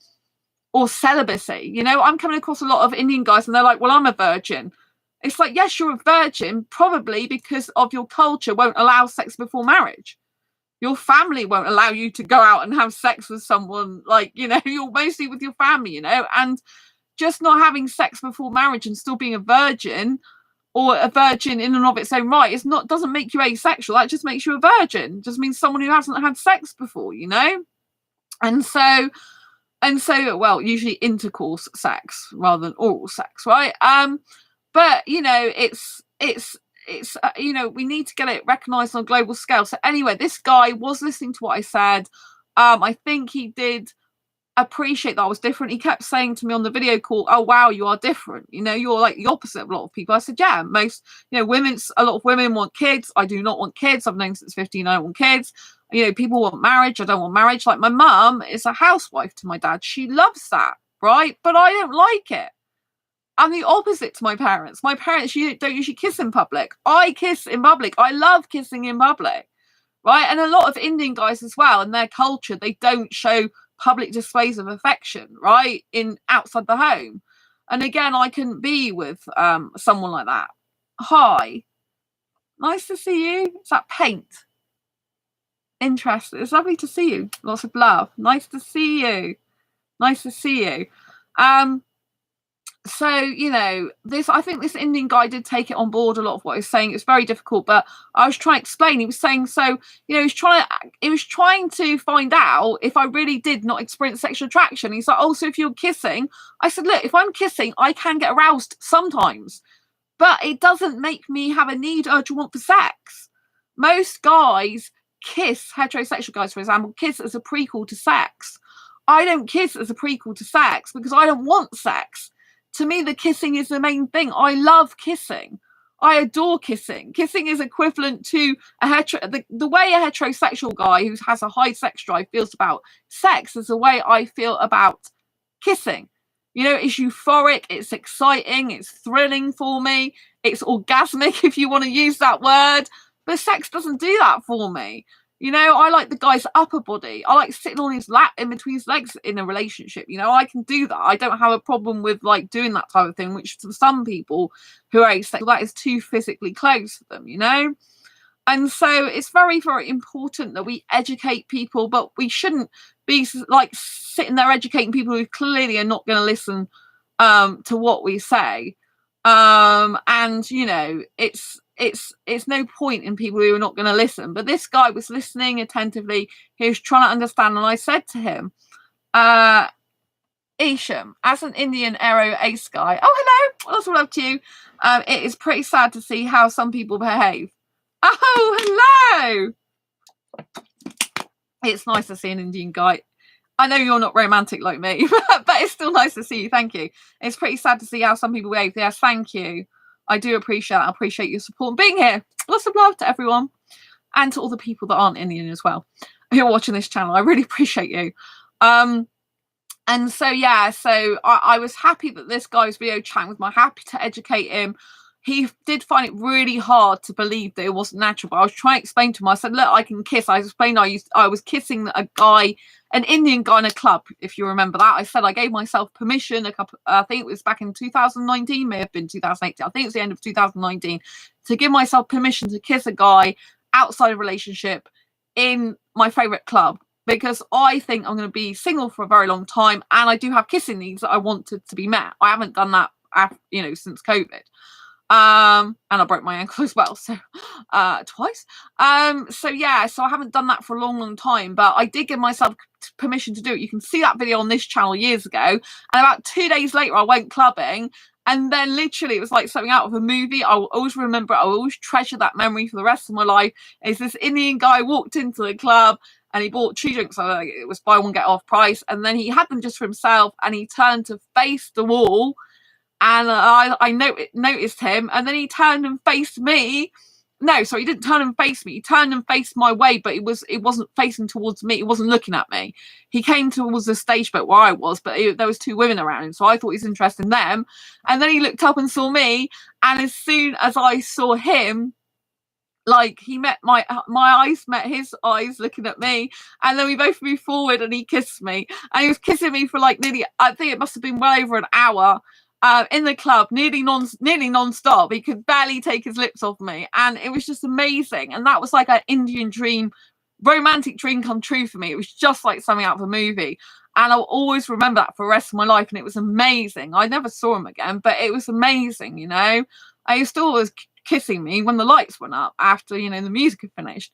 or celibacy. I'm coming across a lot of Indian guys and they're like, well, I'm a virgin. It's like, yes, you're a virgin, probably because of your culture won't allow sex before marriage. Your family won't allow you to go out and have sex with someone, like, you're mostly with your family, and just not having sex before marriage and still being a virgin, or a virgin in and of its own right, doesn't make you asexual. That just makes you a virgin. It just means someone who hasn't had sex before, And so, well, usually intercourse sex rather than oral sex, right? But it's we need to get it recognized on a global scale. So anyway, this guy was listening to what I said. I think he did appreciate that I was different. He kept saying to me on the video call, oh wow, you are different, you're like the opposite of a lot of people. I said, yeah, most a lot of women want kids. I do not want kids. I've known since 15 I don't want kids. People want marriage. I don't want marriage. Like, my mum is a housewife to my dad. She loves that, right? But I don't like it. I'm the opposite to my parents. My parents don't usually kiss in public. I kiss in public. I love kissing in public, right? And a lot of Indian guys as well, in their culture, they don't show public displays of affection, right, outside the home. And again, I couldn't be with someone like that. Hi, nice to see you. It's that paint. Interesting. It's lovely to see you. Lots of love. Nice to see you. Nice to see you. So, I think this Indian guy did take it on board, a lot of what he was saying. It's very difficult, but I was trying to explain. He was saying, so, he was trying to find out if I really did not experience sexual attraction. He's like, oh, so if you're kissing, I said, look, if I'm kissing, I can get aroused sometimes, but it doesn't make me have a need, urge, or want for sex. Most guys kiss, heterosexual guys, for example, kiss as a prequel to sex. I don't kiss as a prequel to sex because I don't want sex. To me, the kissing is the main thing. I love kissing. I adore kissing. Kissing is equivalent to the way a heterosexual guy who has a high sex drive feels about sex is the way I feel about kissing. It's euphoric, it's exciting, it's thrilling for me, it's orgasmic, if you want to use that word. But sex doesn't do that for me. I like the guy's upper body. I like sitting on his lap in between his legs in a relationship. I can do that. I don't have a problem with like doing that type of thing, which to some people who are asexual, that is too physically close to them, And so it's very, very important that we educate people, but we shouldn't be like sitting there educating people who clearly are not going to listen to what we say. And it's no point in people who are not going to listen. But this guy was listening attentively. He was trying to understand. And I said to him, Isham, as an Indian aero ace guy, oh, hello, lots of love to you. It is pretty sad to see how some people behave. Oh, hello. It's nice to see an Indian guy. I know you're not romantic like me, but it's still nice to see you. Thank you. It's pretty sad to see how some people behave. Yes, thank you. I do appreciate that. I appreciate your support and being here. Lots of love to everyone and to all the people that aren't Indian as well who are watching this channel. I really appreciate you. And so, yeah, so I was happy that this guy was video chatting with me, happy to educate him. He did find it really hard to believe that it wasn't natural, but I was trying to explain to him. I said, look, I can kiss. I explained I was kissing a guy, an Indian guy in a club, if you remember that. I said I gave myself permission I think it was back in 2019, may have been 2018. I think it was the end of 2019, to give myself permission to kiss a guy outside a relationship in my favourite club, because I think I'm going to be single for a very long time, and I do have kissing needs that I wanted to be met. I haven't done that, since COVID. And I broke my ankle as well, so twice. So yeah, so I haven't done that for a long, long time, but I did give myself permission to do it. You can see that video on this channel years ago, and about 2 days later I went clubbing, and then literally it was like something out of a movie. I will always remember it. I will always treasure that memory for the rest of my life. Is this Indian guy walked into the club and he bought 2 drinks. It was buy one get off price, and then he had them just for himself, and he turned to face the wall. And I noticed him, and then he turned and faced me, no, sorry, he didn't turn and face me. He turned and faced my way, but it wasn't facing towards me. It wasn't looking at me. He came towards the stage bit where I was, but there was two women around him, so I thought he was interested in them. And then he looked up and saw me, and as soon as I saw him, like, he met my eyes met his eyes looking at me, and then we both moved forward, and he kissed me, and he was kissing me for like nearly, I think it must have been well over an hour. In the club, nearly non-stop. He could barely take his lips off me, and it was just amazing. And that was like an Indian dream, romantic dream come true for me. It was just like something out of a movie, and I'll always remember that for the rest of my life. And it was amazing. I never saw him again, but it was amazing. You know, he still was kissing me when the lights went up after, you know, the music had finished,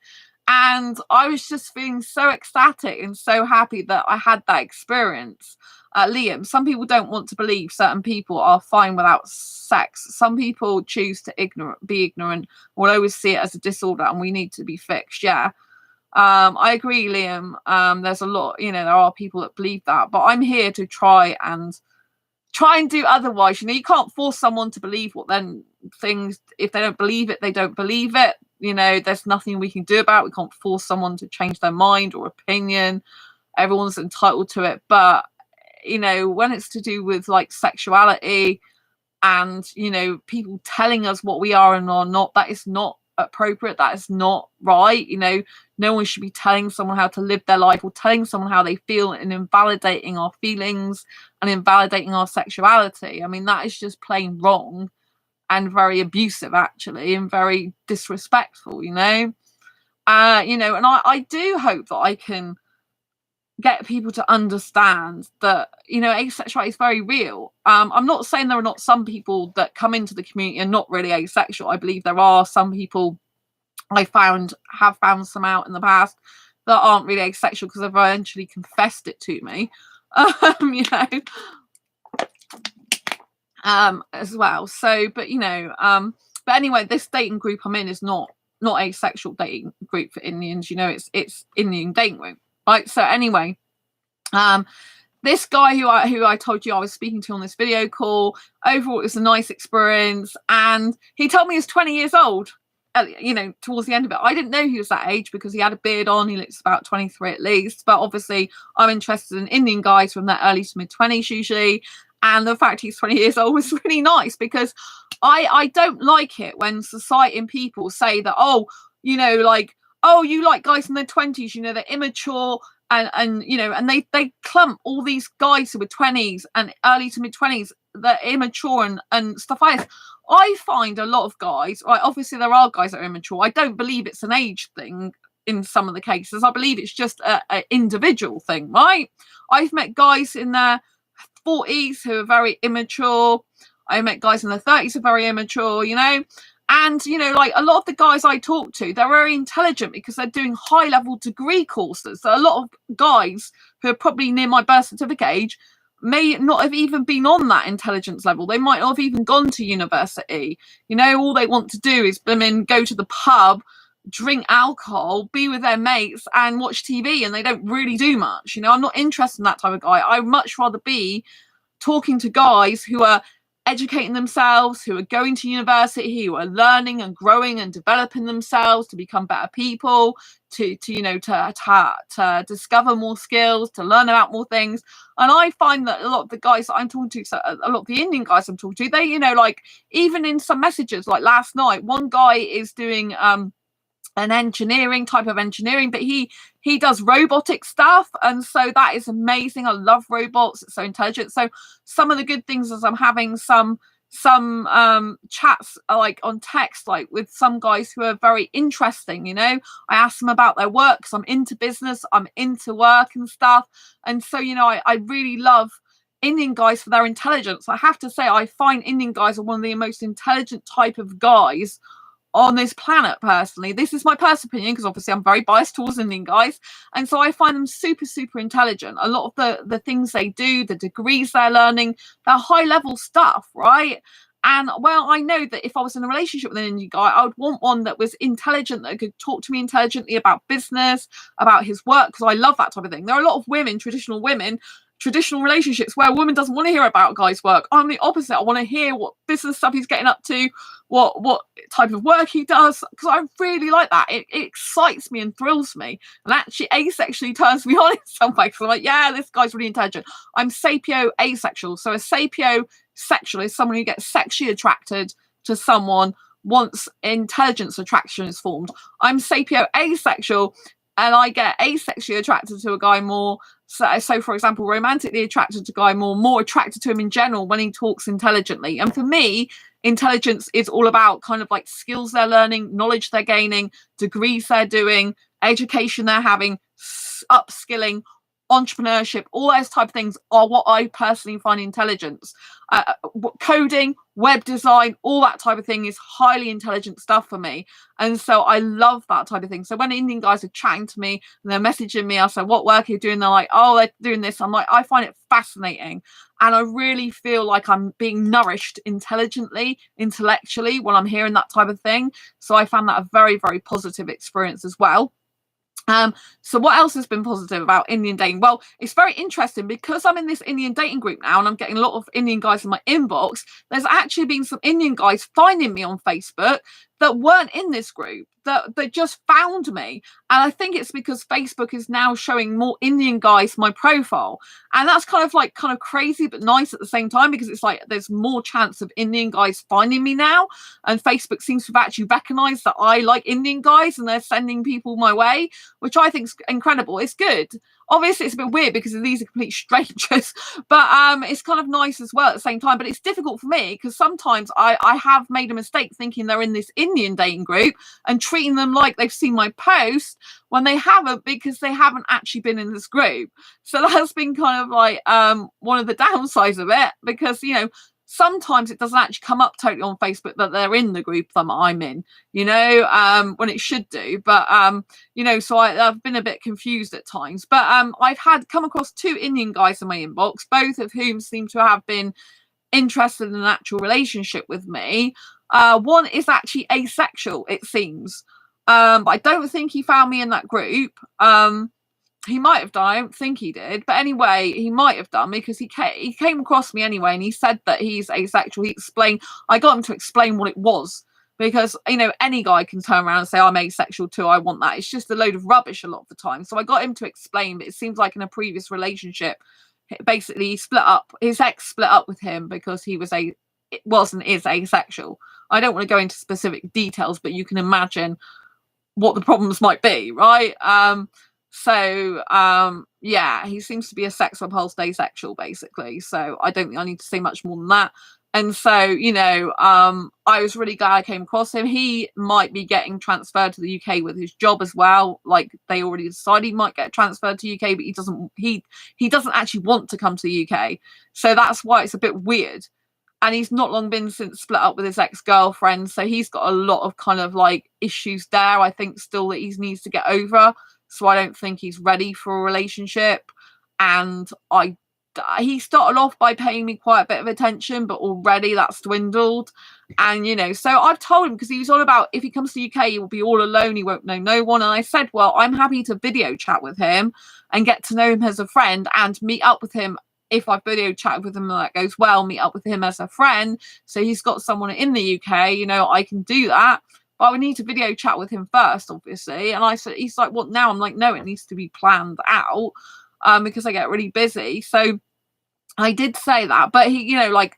and I was just feeling so ecstatic and so happy that I had that experience. Liam, some people don't want to believe certain people are fine without sex. Some people choose to be ignorant, will always see it as a disorder, and we need to be fixed. Yeah, I agree, Liam. There's a lot, you know, there are people that believe that, but I'm here to try and do otherwise. You know, you can't force someone to believe what then things, if they don't believe it, they don't believe it. You know, there's nothing we can do about it. We can't force someone to change their mind or opinion. Everyone's entitled to it. But, you know, when it's to do with like sexuality and, you know, people telling us what we are and are not, that is not appropriate. That is not right. You know, no one should be telling someone how to live their life or telling someone how they feel and invalidating our feelings and invalidating our sexuality. I mean, that is just plain wrong and very abusive, actually, and very disrespectful, you know. You know, and I do hope that I can get people to understand that, you know, asexuality is very real. I'm not saying there are not some people that come into the community and not really asexual. I believe there are some people, have found some out in the past that aren't really asexual because they've eventually confessed it to me, you know, as well. So, but you know, but anyway, this dating group I'm in is not asexual dating group for Indians. You know, it's Indian dating group. Right, so anyway, this guy who I told you I was speaking to on this video call, overall it was a nice experience, and he told me he was 20 years old, you know, towards the end of it. I didn't know he was that age because he had a beard on. He looks about 23 at least, but obviously I'm interested in Indian guys from their early to mid-20s usually, and the fact he's 20 years old was really nice because I don't like it when society and people say that, oh, you know, like, oh, you like guys in their 20s, you know, they're immature, and you know, and they clump all these guys who are 20s and early to mid-20s, they're immature and stuff like this. I find a lot of guys, right, obviously there are guys that are immature. I don't believe it's an age thing in some of the cases. I believe it's just an individual thing, right? I've met guys in their 40s who are very immature. I met guys in their 30s who are very immature, you know. And, you know, like a lot of the guys I talk to, they're very intelligent because they're doing high-level degree courses. So a lot of guys who are probably near my birth certificate age may not have even been on that intelligence level. They might not have even gone to university. You know, all they want to do is go to the pub, drink alcohol, be with their mates and watch TV, and they don't really do much. You know, I'm not interested in that type of guy. I'd much rather be talking to guys who are educating themselves, who are going to university, who are learning and growing and developing themselves to become better people, to you know, to discover more skills, to learn about more things. And I find that a lot of the guys that I'm talking to, so a lot of the Indian guys I'm talking to, they, you know, like even in some messages, like last night, one guy is doing an engineering type of engineering, but he does robotic stuff, and so that is amazing. I love robots, it's so intelligent. So some of the good things is I'm having some chats like on text, like with some guys who are very interesting. You know, I ask them about their work because I'm into business, I'm into work and stuff, and so, you know, I really love Indian guys for their intelligence. I have to say, I find Indian guys are one of the most intelligent type of guys on this planet. Personally, this is my personal opinion because obviously I'm very biased towards Indian guys, and so I find them super intelligent. A lot of the things they do, the degrees they're learning, they're high level stuff, right? And well, I know that if I was in a relationship with an Indian guy, I would want one that was intelligent, that could talk to me intelligently about business, about his work, because I love that type of thing. There are a lot of women, traditional women, traditional relationships where a woman doesn't want to hear about a guy's work. I'm the opposite. I want to hear what business stuff he's getting up to, what type of work he does, because I really like that. It excites me and thrills me, and actually asexually turns me on in some way. So I'm like, yeah, this guy's really intelligent. I'm sapio asexual. So a sapio sexual is someone who gets sexually attracted to someone once intelligence attraction is formed. I'm sapio asexual, and I get asexually attracted to a guy more. So for example, romantically attracted to a guy more attracted to him in general when he talks intelligently. And for me, intelligence is all about kind of like skills they're learning, knowledge they're gaining, degrees they're doing, education they're having, upskilling, entrepreneurship. All those type of things are what I personally find intelligence. Coding, web design, all that type of thing is highly intelligent stuff for me. And so I love that type of thing. So when Indian guys are chatting to me and they're messaging me, I say, what work are you doing? They're like, oh, they're doing this. I'm like, I find it fascinating. And I really feel like I'm being nourished intelligently, intellectually when I'm hearing that type of thing. So I found that a very, very positive experience as well. So what else has been positive about Indian dating? Well, it's very interesting because I'm in this Indian dating group now and I'm getting a lot of Indian guys in my inbox. There's actually been some Indian guys finding me on Facebook that weren't in this group, that just found me. And I think it's because Facebook is now showing more Indian guys my profile. And that's kind of crazy, but nice at the same time, because it's like there's more chance of Indian guys finding me now. And Facebook seems to have actually recognized that I like Indian guys and they're sending people my way, which I think is incredible. It's good. Obviously, it's a bit weird because these are complete strangers, but it's kind of nice as well at the same time. But it's difficult for me because sometimes I have made a mistake thinking they're in this Indian dating group and treating them like they've seen my post when they haven't, because they haven't actually been in this group. So that's been kind of like one of the downsides of it, because, you know, sometimes it doesn't actually come up totally on Facebook that they're in the group that I'm in, you know, when it should do. But, you know, so I've been a bit confused at times. But I've come across 2 Indian guys in my inbox, both of whom seem to have been interested in an actual relationship with me. One is actually asexual, it seems. But I don't think he found me in that group. He might have done. I don't think he did. But anyway, he might have done, because he came across me anyway, and he said that he's asexual. I got him to explain what it was, because, you know, any guy can turn around and say, I'm asexual too, I want that. It's just a load of rubbish a lot of the time. So I got him to explain, but it seems like in a previous relationship, basically he split up. His ex split up with him because he was is asexual. I don't want to go into specific details, but you can imagine what the problems might be, right? Yeah, he seems to be a sex repulsed asexual, basically. So I don't think I need to say much more than that. And so, you know, I was really glad I came across him. He might be getting transferred to the UK with his job as well. Like, they already decided he might get transferred to UK, but he doesn't actually want to come to the UK. So that's why it's a bit weird. And he's not long been since split up with his ex-girlfriend. So he's got a lot of kind of like issues there, I think, still that he needs to get over. So I don't think he's ready for a relationship. And he started off by paying me quite a bit of attention, but already that's dwindled. And, you know, so I've told him, because he was on about if he comes to the UK, he will be all alone, he won't know no one. And I said, well, I'm happy to video chat with him and get to know him as a friend and meet up with him. If I video chat with him and that goes well, meet up with him as a friend. So he's got someone in the UK, you know, I can do that. But I would need to video chat with him first, obviously. And I said, he's like, what now? I'm like, no, it needs to be planned out, because I get really busy. So I did say that. But he, you know, like,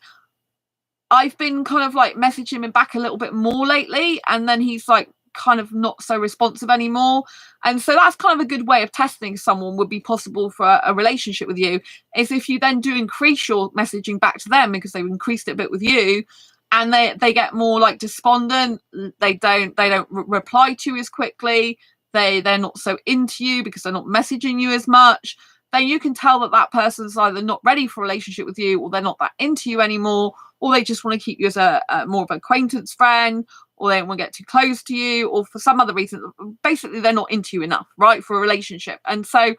I've been kind of like messaging him back a little bit more lately. And then he's like kind of not so responsive anymore. And so that's kind of a good way of testing someone would be possible for a relationship with you, is if you then do increase your messaging back to them, because they've increased it a bit with you, and they get more like despondent, they don't reply to you as quickly, they're not so into you because they're not messaging you as much, then you can tell that that person's either not ready for a relationship with you, or they're not that into you anymore, or they just want to keep you as a more of an acquaintance friend, or they don't want to get too close to you, or for some other reason. Basically, they're not into you enough, right, for a relationship. And so,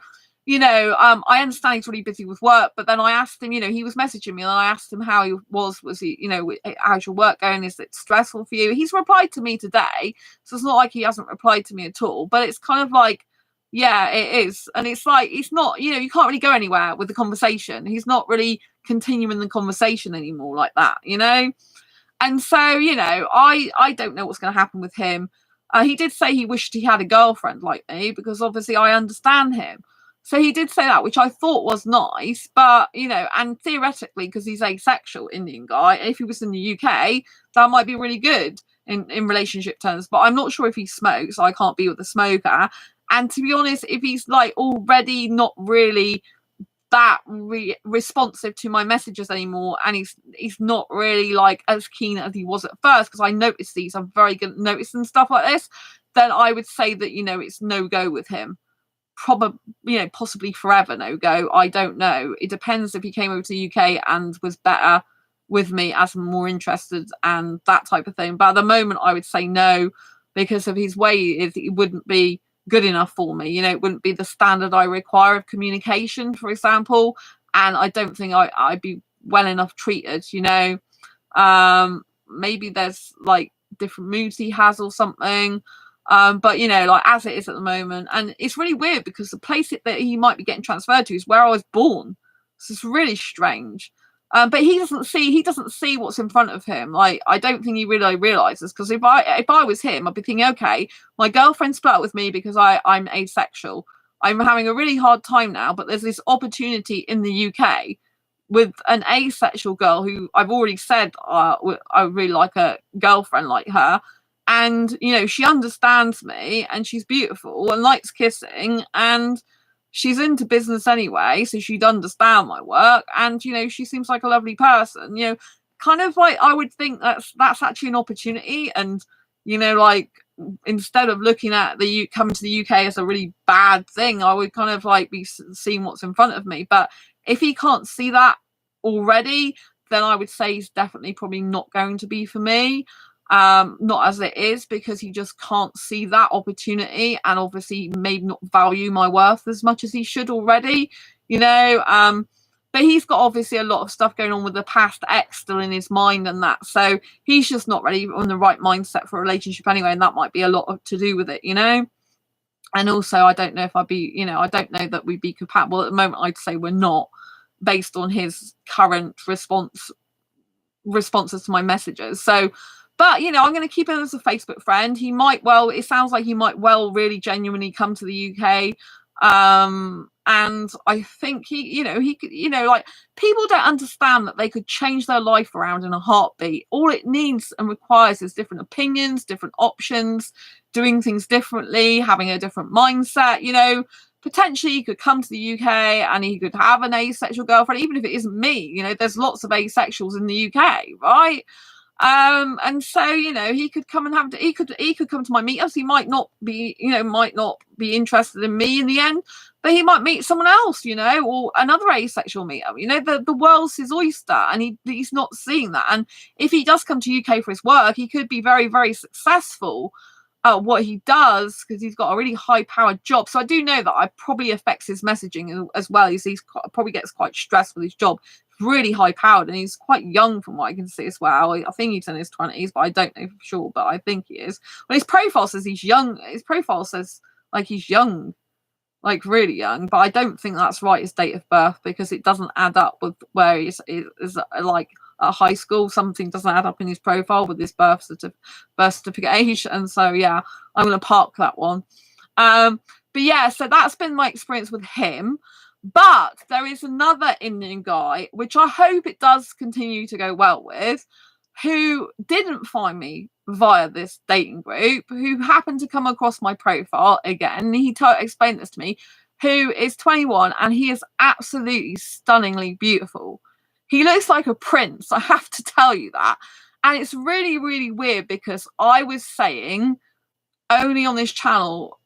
you know, I understand he's really busy with work, but then I asked him, you know, he was messaging me, and I asked him how he was he, you know, how's your work going? Is it stressful for you? He's replied to me today, so it's not like he hasn't replied to me at all, but it's kind of like, Yeah, it is. And it's like, it's not, you know, you can't really go anywhere with the conversation. He's not really continuing the conversation anymore like that, you know? And so, you know, I don't know what's going to happen with him. He did say he wished he had a girlfriend like me, because obviously I understand him. So he did say that, which I thought was nice. But, you know, and theoretically, because he's asexual, Indian guy, if he was in the UK, that might be really good in relationship terms. But I'm not sure if he smokes. So I can't be with a smoker. And to be honest, if he's like already not really that responsive to my messages anymore, and he's not really like as keen as he was at first, because I noticed these, I'm very good at noticing stuff like this, then I would say that, you know, it's no go with him. Probably, you know, possibly forever no go. I don't know. It depends if he came over to the UK and was better with me, as I'm more interested and that type of thing. But at the moment I would say no, because of his way, it wouldn't be good enough for me. You know, it wouldn't be the standard I require of communication, for example. And I don't think I'd be well enough treated, you know. Maybe there's like different moods he has or something. But you know, like as it is at the moment, and it's really weird because the place that he might be getting transferred to is where I was born. So it's really strange. But he doesn't see what's in front of him. Like, I don't think he really realizes, because if I was him, I'd be thinking, okay, my girlfriend split up with me because I'm asexual. I'm having a really hard time now, but there's this opportunity in the UK with an asexual girl who I've already said I really like a girlfriend like her. And, you know, she understands me and she's beautiful and likes kissing, and she's into business anyway, so she'd understand my work. And, you know, she seems like a lovely person, you know, kind of like, I would think that's actually an opportunity. And, you know, like, instead of looking at coming to the UK as a really bad thing, I would kind of like be seeing what's in front of me. But if he can't see that already, then I would say he's definitely probably not going to be for me. Not as it is, because he just can't see that opportunity, and obviously may not value my worth as much as he should already, you know. But he's got obviously a lot of stuff going on with the past ex still in his mind and that, so he's just not really on the right mindset for a relationship anyway, and that might be a lot to do with it, you know. And also, I don't know if I'd be, you know, I don't know that we'd be compatible at the moment. I'd say we're not, based on his current responses to my messages. So, but, you know, I'm going to keep him as a Facebook friend. He might well, it sounds like he might well really genuinely come to the UK. And I think he could, you know, like, people don't understand that they could change their life around in a heartbeat. All it needs and requires is different opinions, different options, doing things differently, having a different mindset, you know. Potentially he could come to the UK and he could have an asexual girlfriend, even if it isn't me. You know, there's lots of asexuals in the UK, right? And so, you know, he could come and he could come to my meetups. He might not be, you know, might not be interested in me in the end, but he might meet someone else, you know, or another asexual meetup. You know, the world's his oyster, and he's not seeing that. And if he does come to UK for his work, he could be very, very successful at what he does, because he's got a really high powered job. So I do know that it probably affects his messaging as well. He's probably gets quite stressed with his job. Really high powered, and he's quite young from what I can see as well. I think he's in his 20s, but I don't know for sure, but I think he is. Well, his profile says he's young. His profile says like he's young, like really young, but I don't think that's right, his date of birth, because it doesn't add up with where he is like at high school. Something doesn't add up in his profile with his birth certificate age. And so, yeah, I'm going to park that one. But yeah, so that's been my experience with him. But there is another Indian guy, which I hope it does continue to go well with, who didn't find me via this dating group, who happened to come across my profile again. He explained this to me, who is 21, and he is absolutely stunningly beautiful. He looks like a prince, I have to tell you that. And it's really, really weird, because I was saying only on this channel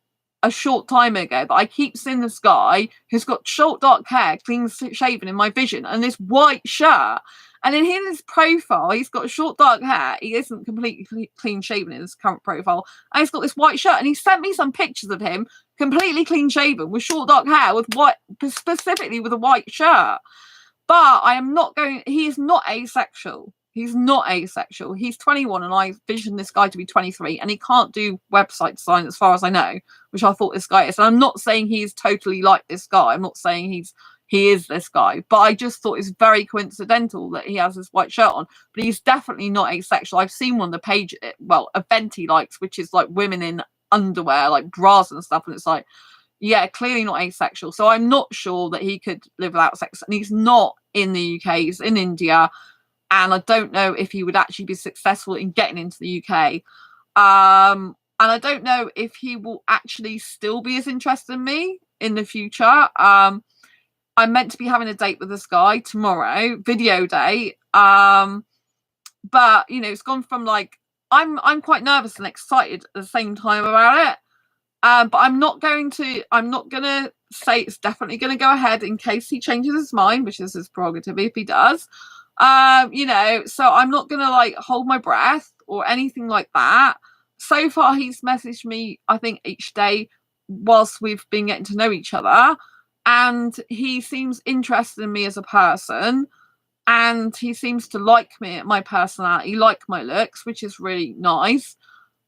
a short time ago that I keep seeing this guy who's got short dark hair, clean shaven in my vision, and this white shirt. And in his profile, he's got short dark hair. He isn't completely clean shaven in his current profile. And he's got this white shirt. And he sent me some pictures of him completely clean shaven with short dark hair, with white, specifically with a white shirt. But I am not going, he is not asexual. He's not asexual. He's 21, and I envision this guy to be 23, and he can't do website design as far as I know, which I thought this guy is. And I'm not saying he's totally like this guy. I'm not saying he is this guy, but I just thought it's very coincidental that he has this white shirt on. But he's definitely not asexual. I've seen one of the page, well, event he likes, which is like women in underwear, like bras and stuff, and it's like, yeah, clearly not asexual. So I'm not sure that he could live without sex, and he's not in the UK. He's in India. And I don't know if he would actually be successful in getting into the UK. And I don't know if he will actually still be as interested in me in the future. I'm meant to be having a date with this guy tomorrow, video date. But you know, it's gone from like I'm quite nervous and excited at the same time about it. But I'm not gonna say it's definitely gonna go ahead in case he changes his mind, which is his prerogative if he does. You know, so I'm not gonna like hold my breath or anything like that. So far he's messaged me, I think, each day whilst we've been getting to know each other, and he seems interested in me as a person, and he seems to like me, my personality, like my looks, which is really nice.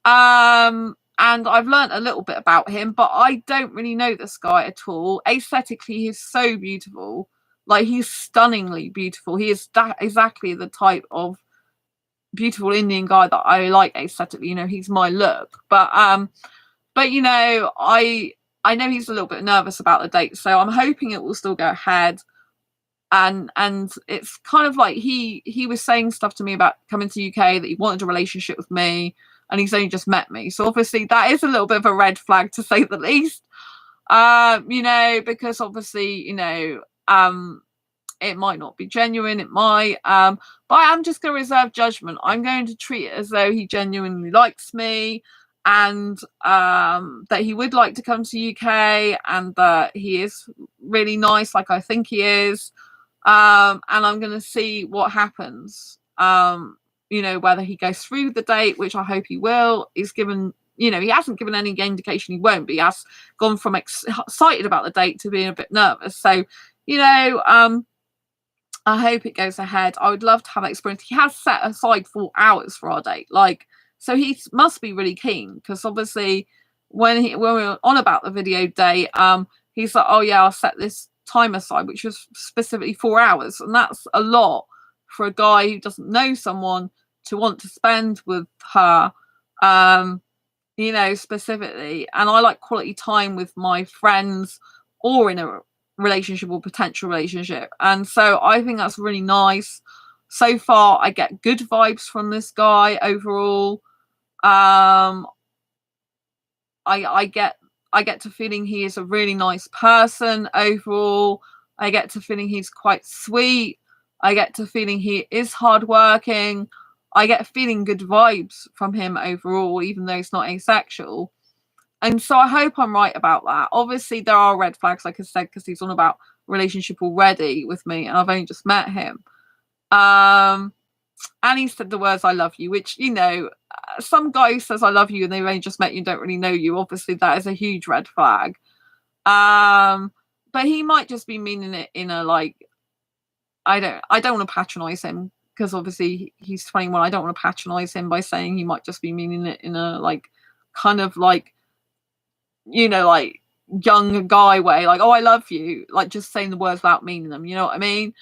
And I've learned a little bit about him, but I don't really know this guy at all. Aesthetically, he's so beautiful. Like, he's stunningly beautiful. He is exactly the type of beautiful Indian guy that I like aesthetically. You know, he's my look. But you know, I know he's a little bit nervous about the date, so I'm hoping it will still go ahead. And it's kind of like he was saying stuff to me about coming to UK, that he wanted a relationship with me, and he's only just met me. So obviously that is a little bit of a red flag, to say the least. You know, because obviously, you know, it might not be genuine, it might, but I'm just going to reserve judgment. I'm going to treat it as though he genuinely likes me, and that he would like to come to UK, and that he is really nice, like I think he is. And I'm going to see what happens. You know, whether he goes through the date, which I hope he will. He's given, you know, he hasn't given any indication he won't, but he has gone from excited about the date to being a bit nervous. So, you know, I hope it goes ahead. I would love to have that experience. He has set aside 4 hours for our date. Like, so he must be really keen, because obviously when we were on about the video date, he's like, oh yeah, I'll set this time aside, which was specifically 4 hours. And that's a lot for a guy who doesn't know someone to want to spend with her, you know, specifically. And I like quality time with my friends, or in a relationship or potential relationship. And so I think that's really nice. So far I get good vibes from this guy overall. I get to feeling he is a really nice person overall. I get to feeling he's quite sweet. I get to feeling he is hardworking. I get feeling good vibes from him overall, even though he's not asexual. And so I hope I'm right about that. Obviously, there are red flags, like I said, because he's on about relationship already with me, and I've only just met him. And he said the words "I love you," which, you know, some guy who says "I love you" and they've only just met you and don't really know you, obviously that is a huge red flag. But he might just be meaning it in a like, I don't want to patronize him, because obviously he's 21. I don't want to patronize him by saying he might just be meaning it in a like, kind of like, you know, like young guy way, like, oh, I love you, like just saying the words without meaning them, you know what I mean?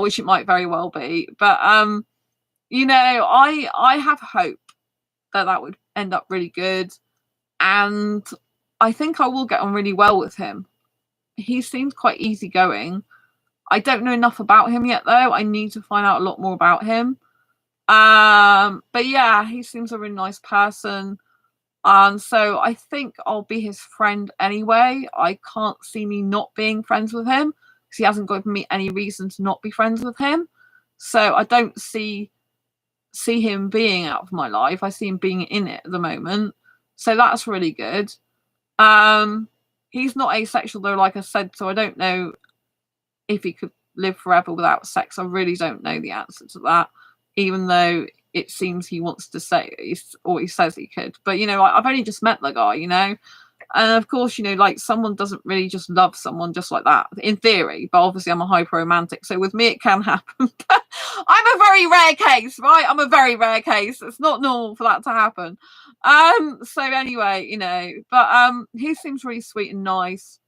Which it might very well be. But you know, I have hope that would end up really good, and I think I will get on really well with him. He seems quite easygoing. I don't know enough about him yet, though. I need to find out a lot more about him. But yeah, he seems a really nice person. So I think I'll be his friend anyway. I can't see me not being friends with him, because he hasn't given me any reason to not be friends with him. So I don't see him being out of my life. I see him being in it at the moment. So that's really good. He's not asexual though, like I said, so I don't know if he could live forever without sex. I really don't know the answer to that, even though it seems he wants to say, or he says he could. But, you know, I've only just met the guy, you know. And of course, like someone doesn't really just love someone just like that, in theory. But obviously, I'm a hyper romantic, so with me, it can happen. I'm a very rare case, right? I'm a very rare case. It's not normal for that to happen. So anyway, but he seems really sweet and nice.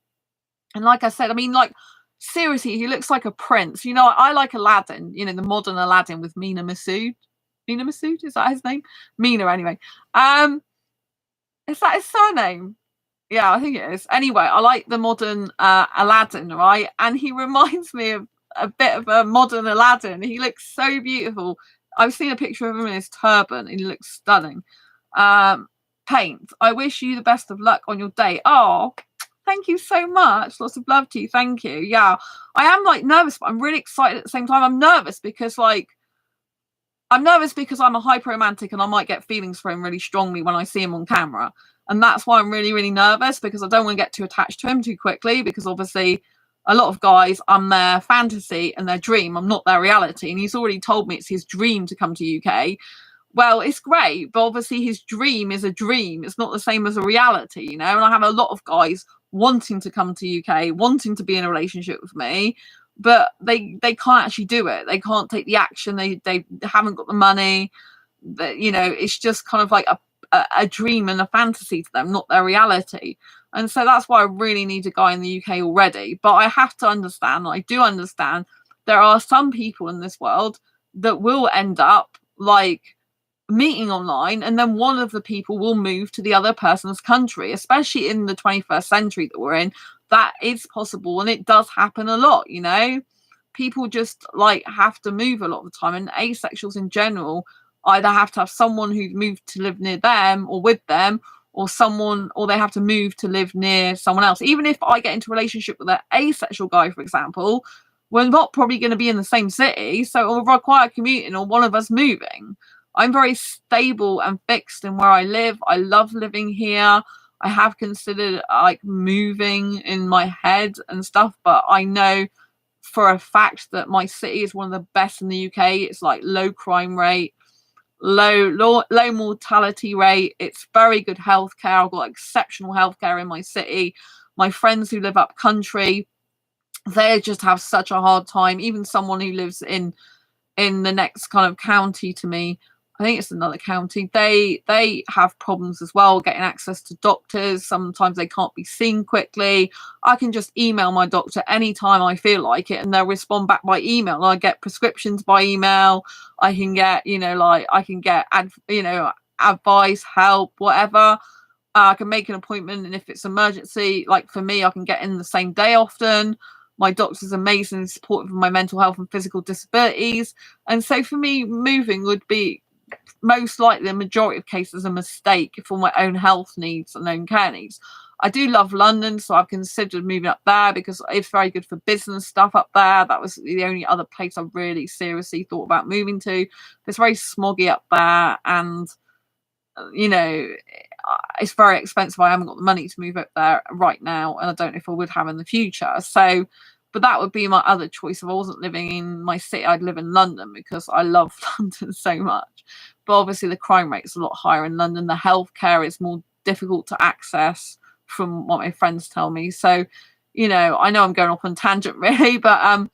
And like I said, I mean, like seriously, he looks like a prince. I like Aladdin. The modern Aladdin with Mina Masood. Mina Masood, is that his name? Mina, anyway. Is that his surname? Yeah, I think it is. Anyway, I like the modern Aladdin, right? And he reminds me of a bit of a modern Aladdin. He looks so beautiful. I've seen a picture of him in his turban, and he looks stunning. Paint, I wish you the best of luck on your day. Oh, thank you so much. Lots of love to you. Thank you. Yeah, I am like nervous, but I'm really excited at the same time. I'm nervous because I'm a hyper romantic and I might get feelings for him really strongly when I see him on camera. And that's why I'm really, really nervous, because I don't want to get too attached to him too quickly, because obviously a lot of guys, I'm their fantasy and their dream. I'm not their reality. And he's already told me it's his dream to come to UK. Well, it's great, but obviously his dream is a dream. It's not the same as a reality, And I have a lot of guys wanting to come to UK, wanting to be in a relationship with me, but they can't actually do it. They can't take the action. They haven't got the money. It's just kind of like a dream and a fantasy to them, not their reality. And so that's why I really need a guy in the UK already. But I have to understand, I do understand, there are some people in this world that will end up like meeting online, and then one of the people will move to the other person's country, especially in the 21st century that we're in. That is possible, and it does happen a lot. People just like have to move a lot of the time, and asexuals in general either have to have someone who's moved to live near them or with them, or they have to move to live near someone else. Even if I get into a relationship with an asexual guy, for example, we're not probably going to be in the same city, so it will require commuting or one of us moving. I'm very stable and fixed in where I live. I love living here. I have considered like moving in my head and stuff, but I know for a fact that my city is one of the best in the UK. It's like low crime rate, low mortality rate. It's very good healthcare. I've got exceptional healthcare in my city. My friends who live up country, they just have such a hard time. Even someone who lives in the next kind of county to me, I think it's another county, they have problems as well getting access to doctors. Sometimes they can't be seen quickly. I can just email my doctor anytime I feel like it, and they'll respond back by email. I get prescriptions by email. I can get advice, help, whatever. I can make an appointment, and if it's emergency, like for me, I can get in the same day often. My doctor's amazing and supportive of my mental health and physical disabilities. And so for me, moving would be most likely, the majority of cases, a mistake for my own health needs and own care needs. I do love London, so I've considered moving up there because it's very good for business stuff up there. That was the only other place I really seriously thought about moving to. It's very smoggy up there, and it's very expensive. I haven't got the money to move up there right now, and I don't know if I would have in the future. So, but that would be my other choice. If I wasn't living in my city, I'd live in London because I love London so much. But obviously the crime rate is a lot higher in London. The healthcare is more difficult to access from what my friends tell me. So, I know I'm going off on tangent really, but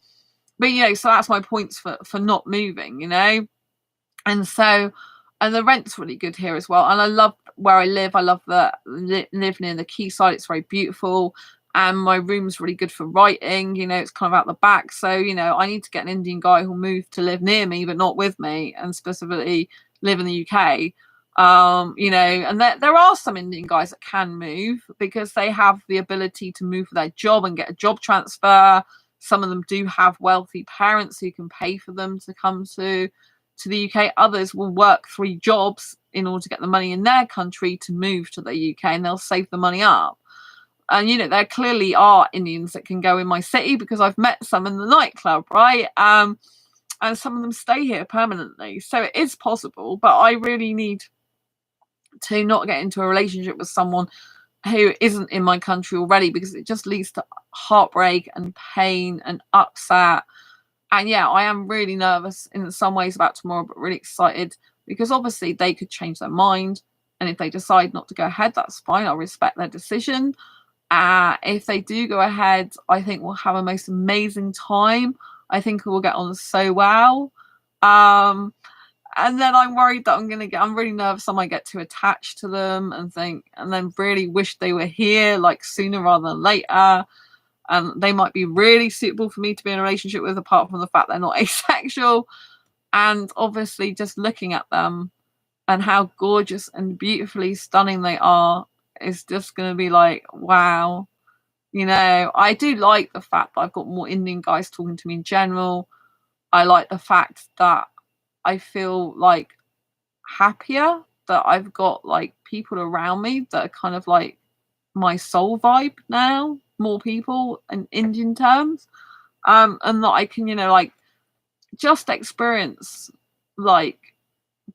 so that's my points for not moving, And so, and the rent's really good here as well. And I love where I live. I love live near the quayside. It's very beautiful. And my room's really good for writing. It's kind of out the back. So, I need to get an Indian guy who'll move to live near me, but not with me, and specifically live in the UK. And there are some Indian guys that can move because they have the ability to move for their job and get a job transfer. Some of them do have wealthy parents who can pay for them to come to the UK. Others will work 3 jobs in order to get the money in their country to move to the UK, and they'll save the money up. And there clearly are Indians that can go in my city because I've met some in the nightclub, right? And some of them stay here permanently. So it is possible, but I really need to not get into a relationship with someone who isn't in my country already, because it just leads to heartbreak and pain and upset. And yeah, I am really nervous in some ways about tomorrow, but really excited because obviously they could change their mind And if they decide not to go ahead, that's fine. I'll respect their decision. If they do go ahead, I think we'll have a most amazing time. I think we'll get on so well. And then I'm worried that I'm really nervous I might get too attached to them and then really wish they were here, like sooner rather than later. And they might be really suitable for me to be in a relationship with, apart from the fact they're not asexual. And obviously just looking at them and how gorgeous and beautifully stunning they are is just going to be like, wow. I do like the fact that I've got more Indian guys talking to me in general. I like the fact that I feel like happier that I've got like people around me that are kind of like my soul vibe now, more people in Indian terms. And that I can, like just experience like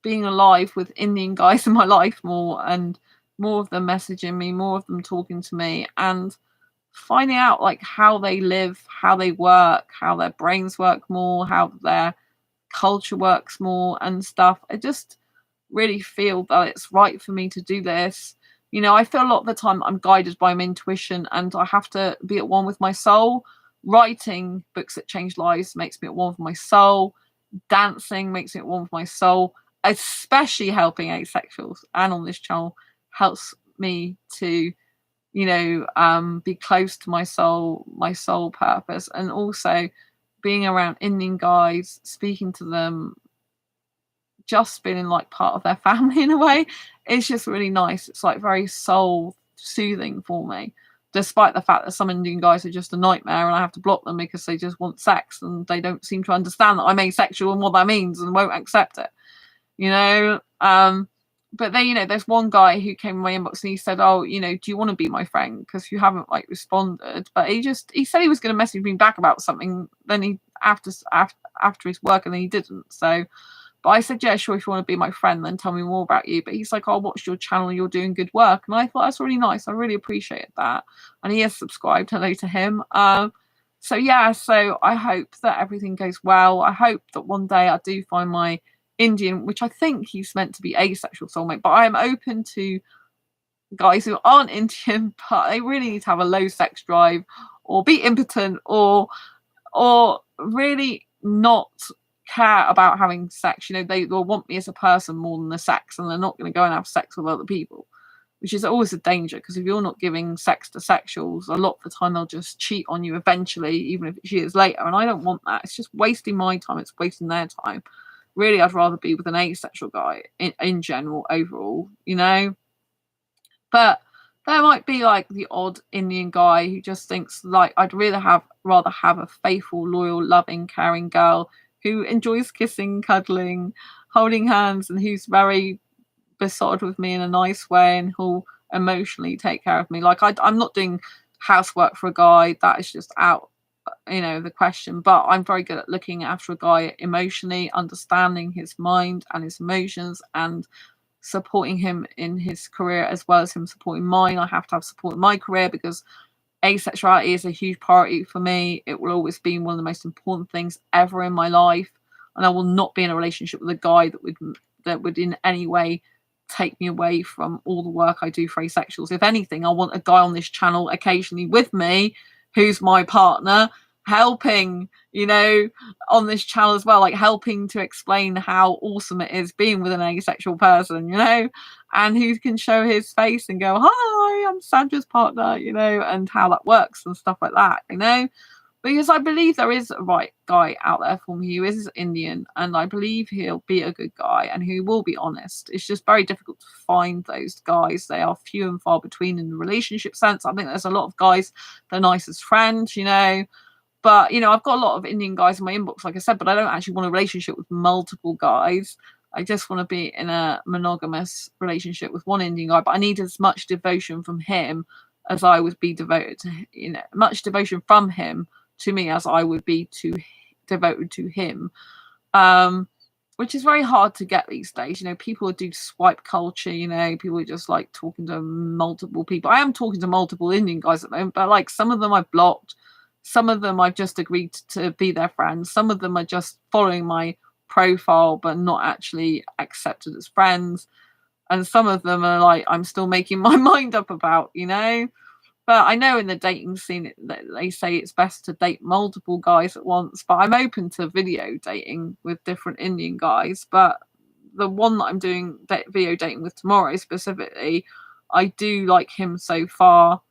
being alive with Indian guys in my life more, and more of them messaging me, more of them talking to me, and finding out like how they live, how they work, how their brains work more, how their culture works more and stuff. I just really feel that it's right for me to do this. I feel a lot of the time I'm guided by my intuition, and I have to be at one with my soul. Writing books that change lives makes me at one with my soul. Dancing makes me at one with my soul, especially helping asexuals, and on this channel helps me to be close to my soul purpose. And also being around Indian guys, speaking to them, just feeling like part of their family in a way, it's just really nice. It's like very soul soothing for me, despite the fact that some Indian guys are just a nightmare and I have to block them because they just want sex and they don't seem to understand that I'm asexual and what that means and won't accept it. But then, there's one guy who came in my inbox and he said, oh, do you want to be my friend? Because you haven't like responded. But he said he was going to message me back about something. Then he, after his work, and then he didn't. So, but I said, yeah, sure. If you want to be my friend, then tell me more about you. But he's like, I'll watch your channel. You're doing good work. And I thought that's really nice. I really appreciated that. And he has subscribed. Hello to him. So yeah, so I hope that everything goes well. I hope that one day I do find my Indian, which I think he's meant to be asexual soulmate, but I am open to guys who aren't Indian, but they really need to have a low sex drive or be impotent or really not care about having sex. They will want me as a person more than the sex, and they're not going to go and have sex with other people, which is always a danger, because if you're not giving sex to sexuals, a lot of the time they'll just cheat on you eventually, even if it's years later. And I don't want that. It's just wasting my time. It's wasting their time. Really, I'd rather be with an asexual guy in general, overall, But there might be like the odd Indian guy who just thinks like I'd rather have a faithful, loyal, loving, caring girl who enjoys kissing, cuddling, holding hands, and who's very besotted with me in a nice way, and who'll emotionally take care of me. Like I'm not doing housework for a guy. That is just out the question. But I'm very good at looking after a guy emotionally, understanding his mind and his emotions, and supporting him in his career as well as him supporting mine. I have to have support in my career because asexuality is a huge priority for me. It will always be one of the most important things ever in my life, and I will not be in a relationship with a guy that would in any way take me away from all the work I do for asexuals. If anything, I want a guy on this channel occasionally with me who's my partner, helping, on this channel as well, like helping to explain how awesome it is being with an asexual person, and who can show his face and go, hi, I'm Sandra's partner, and how that works and stuff like that, because I believe there is a right guy out there for me who is Indian, and I believe he'll be a good guy and who will be honest. It's just very difficult to find those guys. They are few and far between in the relationship sense. I think there's a lot of guys that are nice as friends, but I've got a lot of Indian guys in my inbox, like I said, but I don't actually want a relationship with multiple guys. I just want to be in a monogamous relationship with one Indian guy, but I need as much devotion from him as I would be devoted to, much devotion from him to me as I would be devoted to him, which is very hard to get these days. People do swipe culture, people are just like talking to multiple people. I am talking to multiple Indian guys at the moment, but like some of them I've blocked, some of them I've just agreed to be their friends, some of them are just following my profile but not actually accepted as friends. and some of them are like I'm still making my mind up about, But I know in the dating scene they say it's best to date multiple guys at once, but I'm open to video dating with different Indian guys. But the one that I'm doing video dating with tomorrow specifically, I do like him so far,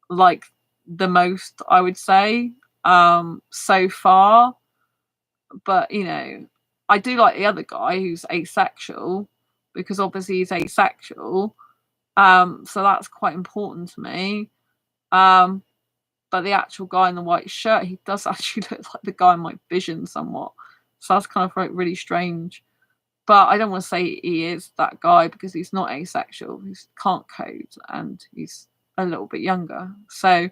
like the most, I would say, so far. But I do like the other guy who's asexual, because obviously he's asexual. So that's quite important to me. But the actual guy in the white shirt, he does actually look like the guy in my vision somewhat. So that's kind of like really strange. But I don't want to say he is that guy, because he's not asexual. He can't code, and he's a little bit younger. So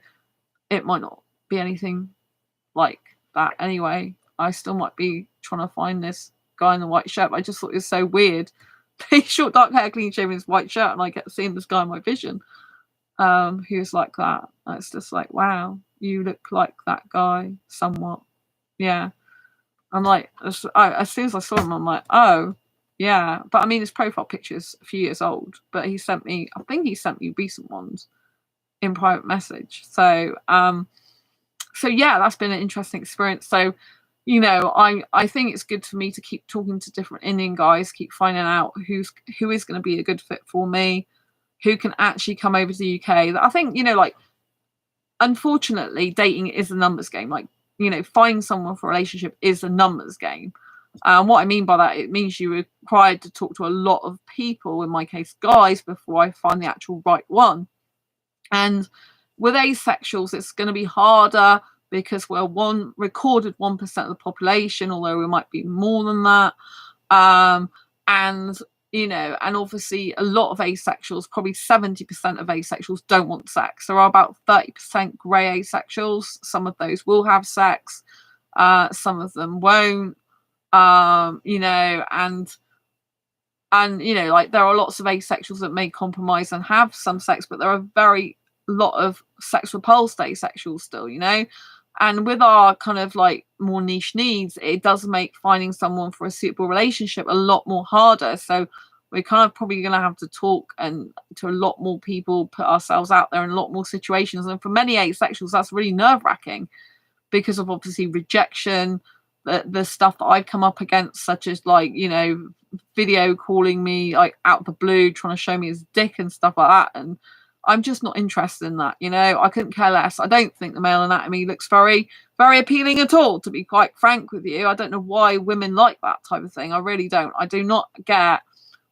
it might not be anything like that anyway. I still might be trying to find this guy in the white shirt. But I just thought it was so weird. He's short, dark hair, clean shaven, his white shirt, and I kept seeing this guy in my vision. Who's like that. It's just like, wow, you look like that guy somewhat. Yeah. I'm like, as soon as I saw him, I'm like, oh, yeah. But I mean, his profile picture's a few years old, but I think he sent me recent ones in private message. So yeah, that's been an interesting experience. So, I think it's good for me to keep talking to different Indian guys, keep finding out who is going to be a good fit for me, who can actually come over to the UK. I think, like, unfortunately, dating is a numbers game. Like, finding someone for a relationship is a numbers game. What I mean by that, it means you're required to talk to a lot of people, in my case, guys, before I find the actual right one. And with asexuals, it's going to be harder because we're recorded 1% of the population, although we might be more than that. And obviously a lot of asexuals, probably 70% of asexuals don't want sex. There are about 30% grey asexuals. Some of those will have sex. Some of them won't. Like, there are lots of asexuals that may compromise and have some sex, but there are very lot of sex repulsed asexuals still, and with our kind of like more niche needs, it does make finding someone for a suitable relationship a lot more harder. So we're kind of probably going to have to talk and to a lot more people, put ourselves out there in a lot more situations. And for many asexuals, that's really nerve-wracking because of obviously rejection, the stuff that I've come up against, such as like, video calling me like out of the blue, trying to show me his dick and stuff like that. And I'm just not interested in that. I couldn't care less. I don't think the male anatomy looks very, very appealing at all, to be quite frank with you. I don't know why women like that type of thing. I really don't. I do not get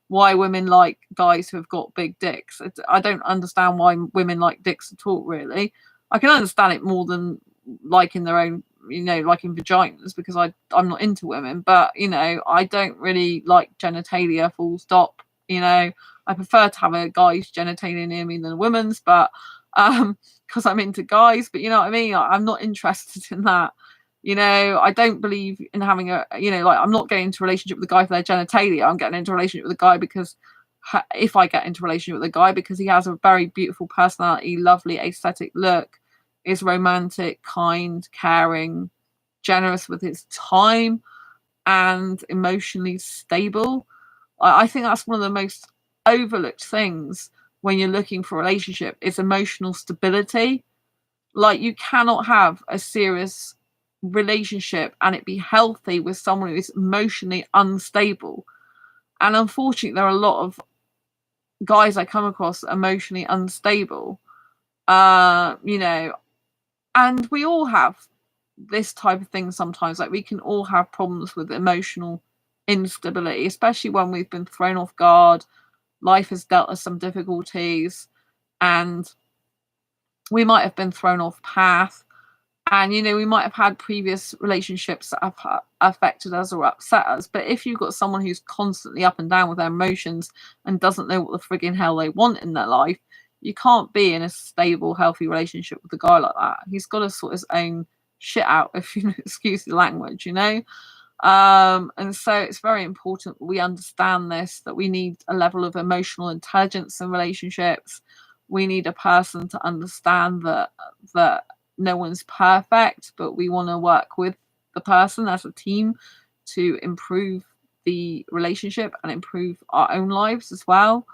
why women like guys who have got big dicks. I don't understand why women like dicks at all, really. I can understand it more than liking their own, liking vaginas, because I'm not into women. But, I don't really like genitalia, full stop. I prefer to have a guy's genitalia near me than a woman's, but because I'm into guys. But you know what I mean? I'm not interested in that. I don't believe in having I'm not getting into a relationship with a guy for their genitalia. I'm getting into a relationship with a guy because if I get into a relationship with a guy, because he has a very beautiful personality, lovely aesthetic look, is romantic, kind, caring, generous with his time, and emotionally stable. I think that's one of the most overlooked things when you're looking for a relationship, is emotional stability. Like, you cannot have a serious relationship and it be healthy with someone who is emotionally unstable. And unfortunately, there are a lot of guys I come across emotionally unstable, and we all have this type of thing sometimes. Like, we can all have problems with emotional instability, especially when we've been thrown off guard, life has dealt us some difficulties, and we might have been thrown off path, and we might have had previous relationships that have affected us or upset us. But if you've got someone who's constantly up and down with their emotions and doesn't know what the frigging hell they want in their life, you can't be in a stable, healthy relationship with a guy like that. He's got to sort his own shit out, if you excuse the language, and so it's very important we understand this, that we need a level of emotional intelligence in relationships. We need a person to understand that no one's perfect, but we want to work with the person as a team to improve the relationship and improve our own lives as well.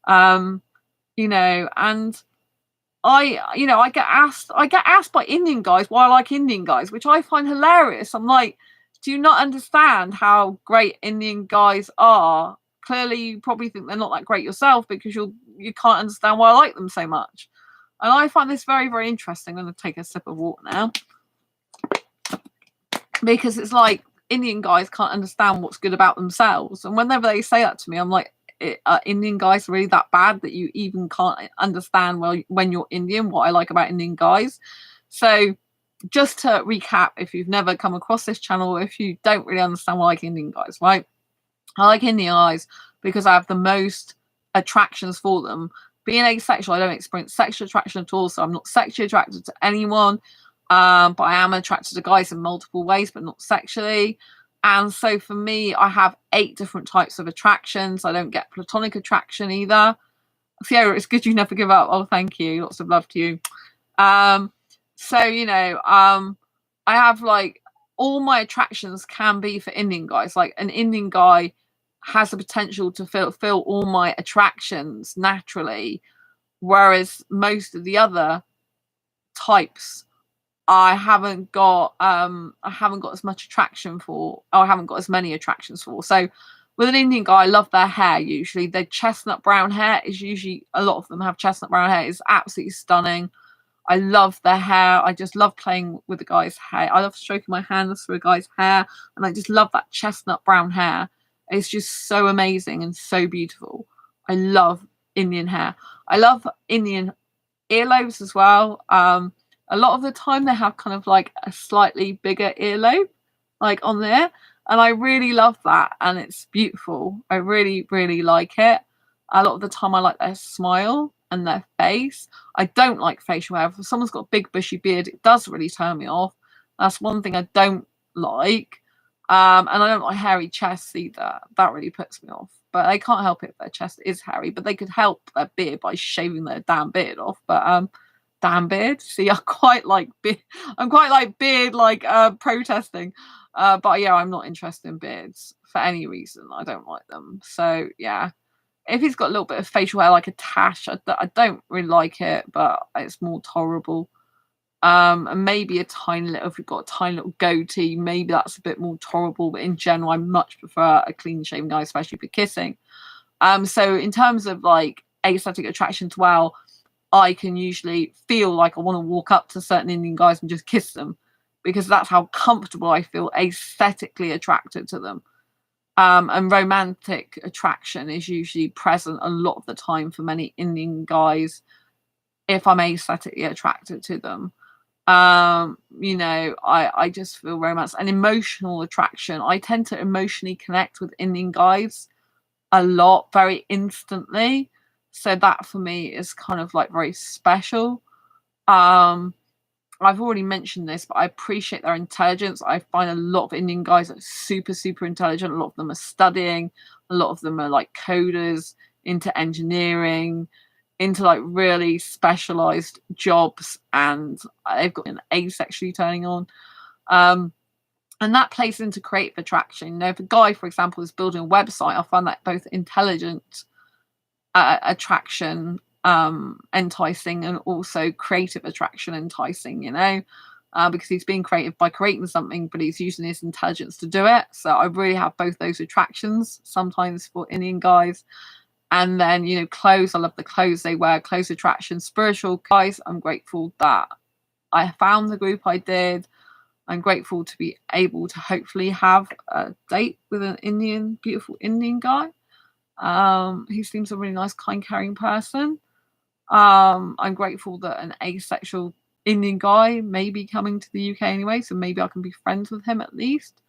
You know, and I get asked by Indian guys why I like Indian guys, which I find hilarious. I'm like, do you not understand how great Indian guys are? Clearly, you probably think they're not that great yourself because you can't understand why I like them so much. And I find this very, very interesting. I'm going to take a sip of water now, because it's like Indian guys can't understand what's good about themselves. And whenever they say that to me, I'm like, are Indian guys really that bad that you even can't understand, well, when you're Indian, what I like about Indian guys? So just to recap, if you've never come across this channel, if you don't really understand why I like Indian guys, right? I like Indian guys because I have the most attractions for them. Being asexual, I don't experience sexual attraction at all, so I'm not sexually attracted to anyone. But I am attracted to guys in multiple ways, but not sexually. And so for me, I have 8 different types of attractions. I don't get platonic attraction either. Sierra, it's good you never give up. Oh, thank you. Lots of love to you. So, you know, I have like all my attractions can be for Indian guys. Like an Indian guy has the potential to fill all my attractions naturally, whereas most of the other types I haven't got as much attraction for, or I haven't got as many attractions for. So with an Indian guy, I love their hair. Usually their chestnut brown hair is usually, a lot of them have chestnut brown hair. It's absolutely stunning. I love their hair. I just love playing with the guy's hair. I love stroking my hands through a guy's hair, and I just love that chestnut brown hair. It's just so amazing and so beautiful. I love Indian hair. I love Indian earlobes as well. A lot of the time they have kind of like a slightly bigger earlobe, like on there. And I really love that. And it's beautiful. I really, really like it. A lot of the time I like their smile and their face. I don't like facial hair. If someone's got a big bushy beard, it does really turn me off. That's one thing I don't like. And I don't like hairy chests either. That really puts me off. But they can't help it if their chest is hairy. But they could help their beard by shaving their damn beard off. But damn beard. See, I'm quite like beard protesting. But yeah, I'm not interested in beards for any reason. I don't like them. So yeah, if he's got a little bit of facial hair like a tash, I don't really like it, but it's more tolerable. And maybe a tiny little, if you've got a tiny little goatee, maybe that's a bit more tolerable. But in general, I much prefer a clean shaven guy, especially for kissing. So in terms of like aesthetic attractions, well, I can usually feel like I want to walk up to certain Indian guys and just kiss them, because that's how comfortable I feel aesthetically attracted to them. And romantic attraction is usually present a lot of the time for many Indian guys if I'm aesthetically attracted to them. You know, I just feel romance and emotional attraction. I tend to emotionally connect with Indian guys a lot, very instantly. So that for me is kind of like very special. I've already mentioned this, but I appreciate their intelligence. I find a lot of Indian guys are super, super intelligent. A lot of them are studying. A lot of them are like coders, into engineering, into like really specialized jobs, and they've got an asexually turning on. And that plays into creative attraction. You know, if a guy, for example, is building a website, I find that both intelligent attraction enticing, and also creative attraction enticing, you know, because he's being creative by creating something, but he's using his intelligence to do it. So I really have both those attractions sometimes for Indian guys. And then, you know, clothes, I love the clothes they wear, clothes attraction. Spiritual guys, I'm grateful that I found the group I did. I'm grateful to be able to hopefully have a date with an beautiful Indian guy. He seems a really nice, kind, caring person. I'm grateful that an asexual Indian guy may be coming to the UK anyway, so maybe I can be friends with him at least.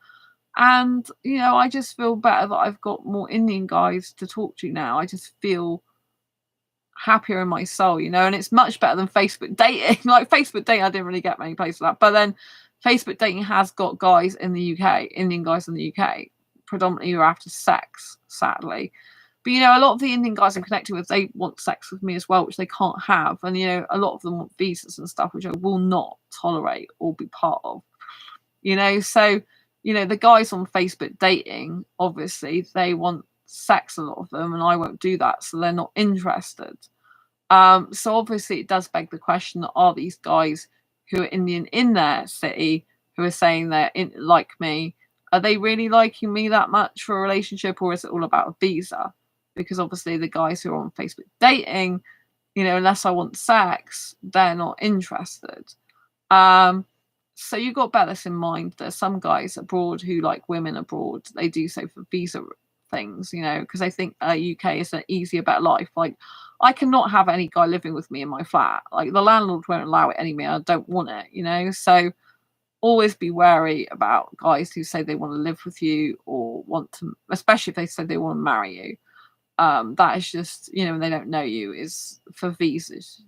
And, you know, I just feel better that I've got more Indian guys to talk to now. I just feel happier in my soul, you know, and it's much better than Facebook dating. Like Facebook dating, I didn't really get many places for that. But then Facebook dating has got guys in the UK, Indian guys in the UK, predominantly who are after sex, sadly. But, you know, a lot of the Indian guys I'm connected with, they want sex with me as well, which they can't have. And, you know, a lot of them want visas and stuff, which I will not tolerate or be part of. You know, so the guys on Facebook dating, obviously they want sex, a lot of them, and I won't do that, so they're not interested. So obviously it does beg the question, are these guys who are Indian in their city, who are saying they're like me, are they really liking me that much for a relationship, or is it all about a visa? Because obviously the guys who are on Facebook dating, unless I want sex, they're not interested. So you've got to bear this in mind. There's some guys abroad who like women abroad. They do so for visa things, because they think UK is an easier, better life. Like, I cannot have any guy living with me in my flat. Like, the landlord won't allow it anyway. I don't want it, So always be wary about guys who say they want to live with you or want to, especially if they say they want to marry you. That is just, when they don't know you, is for visas,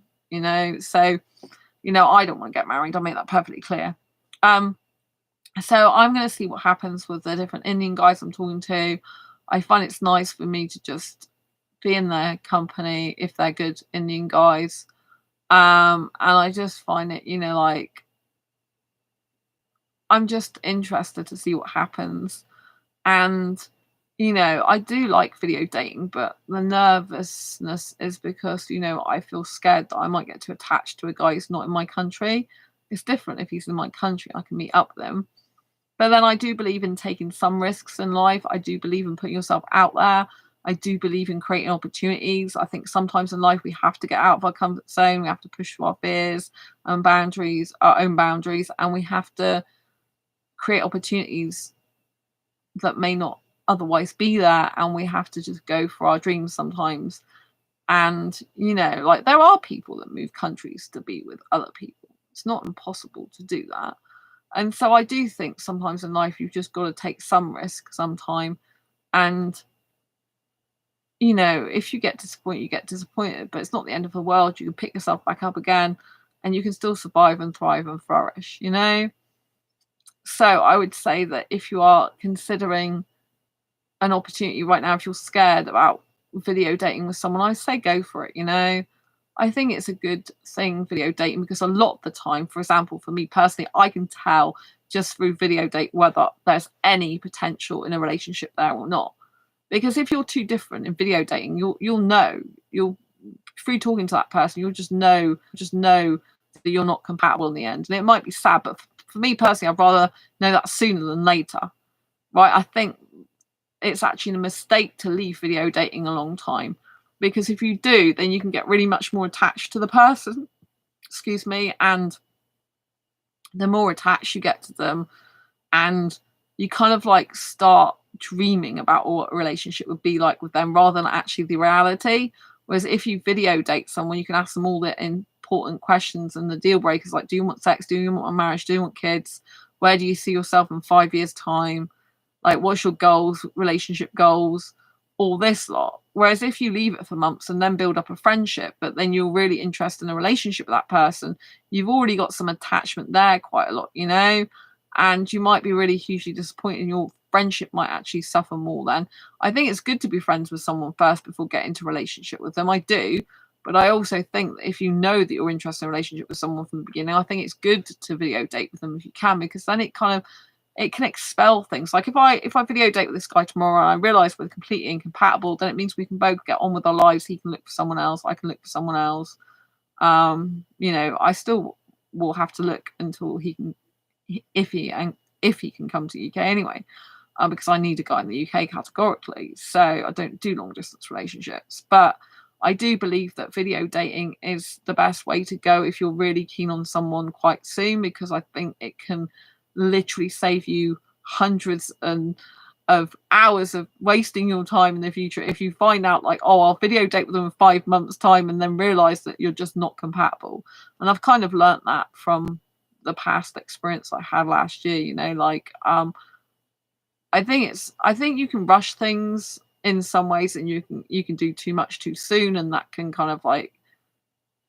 So, I don't want to get married. I'll make that perfectly clear. So I'm going to see what happens with the different Indian guys I'm talking to. I find it's nice for me to just be in their company if they're good Indian guys. And I just find it, like, I'm just interested to see what happens. And, I do like video dating, but the nervousness is because, I feel scared that I might get too attached to a guy who's not in my country. It's different if he's in my country, I can meet up with him. But then I do believe in taking some risks in life. I do believe in putting yourself out there. I do believe in creating opportunities. I think sometimes in life we have to get out of our comfort zone. We have to push through our fears and boundaries, our own boundaries, and we have to create opportunities that may not otherwise be there. And we have to just go for our dreams sometimes. And, like, there are people that move countries to be with other people. It's not impossible to do that. And so I do think sometimes in life you've just got to take some risk sometime. And, if you get disappointed, you get disappointed, but it's not the end of the world. You can pick yourself back up again and you can still survive and thrive and flourish, So I would say that if you are considering an opportunity right now, if you're scared about video dating with someone, I say go for it, I think it's a good thing, video dating, because a lot of the time, for example, for me personally, I can tell just through video date whether there's any potential in a relationship there or not. Because if you're too different in video dating, you'll know, through talking to that person, you'll just know that you're not compatible in the end. And it might be sad, but for me personally, I'd rather know that sooner than later, right? I think it's actually a mistake to leave video dating a long time. Because if you do, then you can get really much more attached to the person, and the more attached you get to them, and you kind of like start dreaming about what a relationship would be like with them rather than actually the reality. Whereas if you video date someone, you can ask them all the important questions and the deal breakers, like, do you want sex? Do you want a marriage? Do you want kids? Where do you see yourself in 5 years' time? Like, what's your goals, relationship goals? All this lot. Whereas if you leave it for months and then build up a friendship, but then you're really interested in a relationship with that person, you've already got some attachment there quite a lot, and you might be really hugely disappointed, and your friendship might actually suffer more then. I think it's good to be friends with someone first before getting into a relationship with them. I do. But I also think that if you know that you're interested in a relationship with someone from the beginning, I think it's good to video date with them if you can, because then it can expel things. Like if I video date with this guy tomorrow and I realise we're completely incompatible, then it means we can both get on with our lives. He can look for someone else, I can look for someone else. I still will have to look until he can, if he can come to the UK anyway, because I need a guy in the UK categorically. So I don't do long distance relationships, but I do believe that video dating is the best way to go if you're really keen on someone quite soon, because I think it can literally save you hundreds of hours of wasting your time in the future if you find out, like, oh, I'll video date with them in 5 months' time and then realize that you're just not compatible. And I've kind of learnt that from the past experience I had last year, I think you can rush things in some ways, and you can do too much too soon, and that can kind of like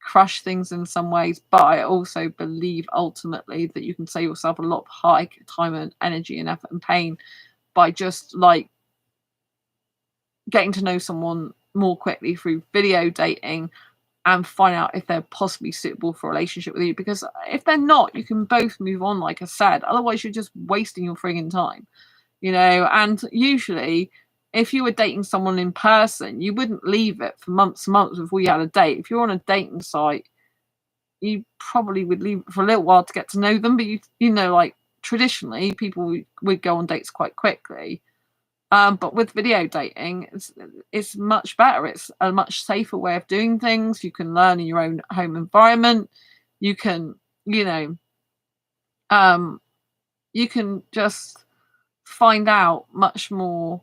crush things in some ways. But I also believe ultimately that you can save yourself a lot of high time and energy and effort and pain by just like getting to know someone more quickly through video dating, and find out if they're possibly suitable for a relationship with you. Because if they're not, you can both move on, like I said. Otherwise, you're just wasting your frigging time, And usually, if you were dating someone in person, you wouldn't leave it for months and months before you had a date. If you're on a dating site, you probably would leave it for a little while to get to know them. But like traditionally, people would go on dates quite quickly. But with video dating, it's much better. It's a much safer way of doing things. You can learn in your own home environment. You can, you can just find out much more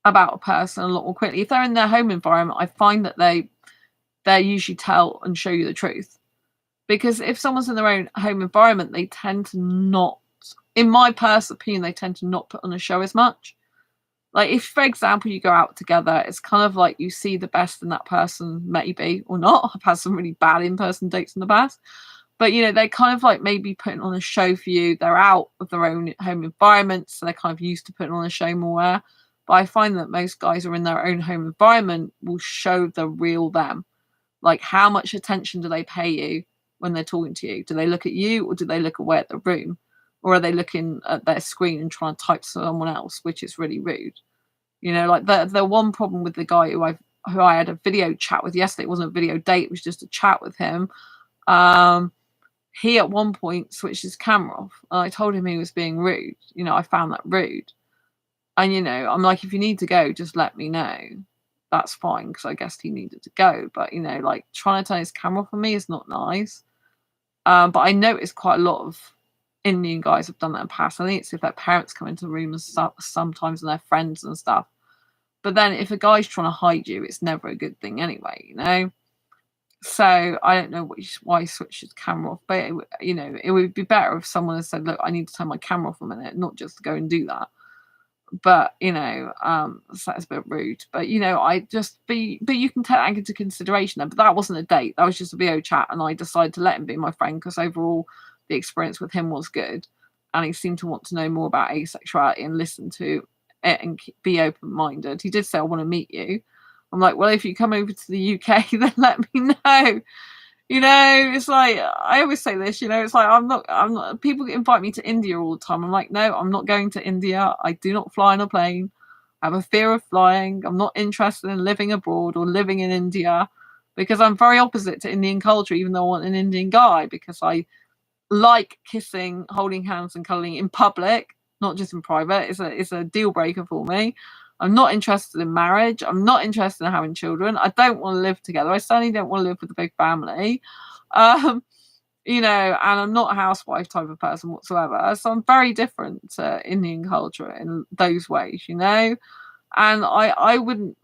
about a person a lot more quickly. If they're in their home environment, I find that they usually tell and show you the truth. Because if someone's in their own home environment, they tend to not, in my personal opinion, they tend to not put on a show as much. Like if, for example, you go out together, it's kind of like you see the best in that person, maybe, or not. I've had some really bad in-person dates in the past. But, they're kind of like maybe putting on a show for you. They're out of their own home environment, so they're kind of used to putting on a show more. But I find that most guys who are in their own home environment will show the real them. Like how much attention do they pay you when they're talking to you? Do they look at you or do they look away at the room? Or are they looking at their screen and trying to type to someone else, which is really rude? Like the one problem with the guy who I had a video chat with yesterday, it wasn't a video date, it was just a chat with him. He at one point switched his camera off, and I told him he was being rude. I found that rude. And I'm like, if you need to go, just let me know. That's fine, because I guess he needed to go. But like trying to turn his camera off on me is not nice. But I noticed quite a lot of Indian guys have done that in the past. I think it's if their parents come into the room and stuff, sometimes, and their friends and stuff. But then if a guy's trying to hide you, it's never a good thing anyway, So I don't know why he switched his camera off. But it would be better if someone had said, look, I need to turn my camera off a minute, not just to go and do that. But so that's a bit rude. But but you can take that into consideration. But that wasn't a date. That was just a video chat, and I decided to let him be my friend because overall the experience with him was good, and he seemed to want to know more about asexuality and listen to it and be open-minded. He did say, I want to meet you. I'm like, well, if you come over to the UK, then let me know. It's like, I always say this, it's like, I'm not, people invite me to India all the time. I'm like, no, I'm not going to India. I do not fly on a plane. I have a fear of flying. I'm not interested in living abroad or living in India because I'm very opposite to Indian culture, even though I want an Indian guy, because I like kissing, holding hands and cuddling in public, not just in private. It's a deal breaker for me. I'm not interested in marriage. I'm not interested in having children. I don't want to live together. I certainly don't want to live with a big family. And I'm not a housewife type of person whatsoever. So I'm very different to Indian culture in those ways, And I wouldn't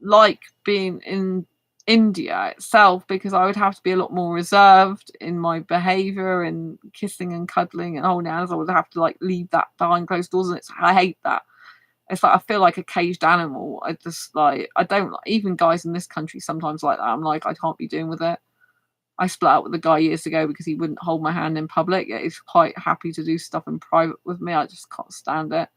like being in India itself because I would have to be a lot more reserved in my behavior and kissing and cuddling and holding hands. I would have to like leave that behind closed doors, and I hate that. It's like I feel like a caged animal. I just like I don't even guys in this country sometimes like that. I'm like I can't be doing with it. I split up with a guy years ago because he wouldn't hold my hand in public. Yet he's quite happy to do stuff in private with me. I just can't stand it.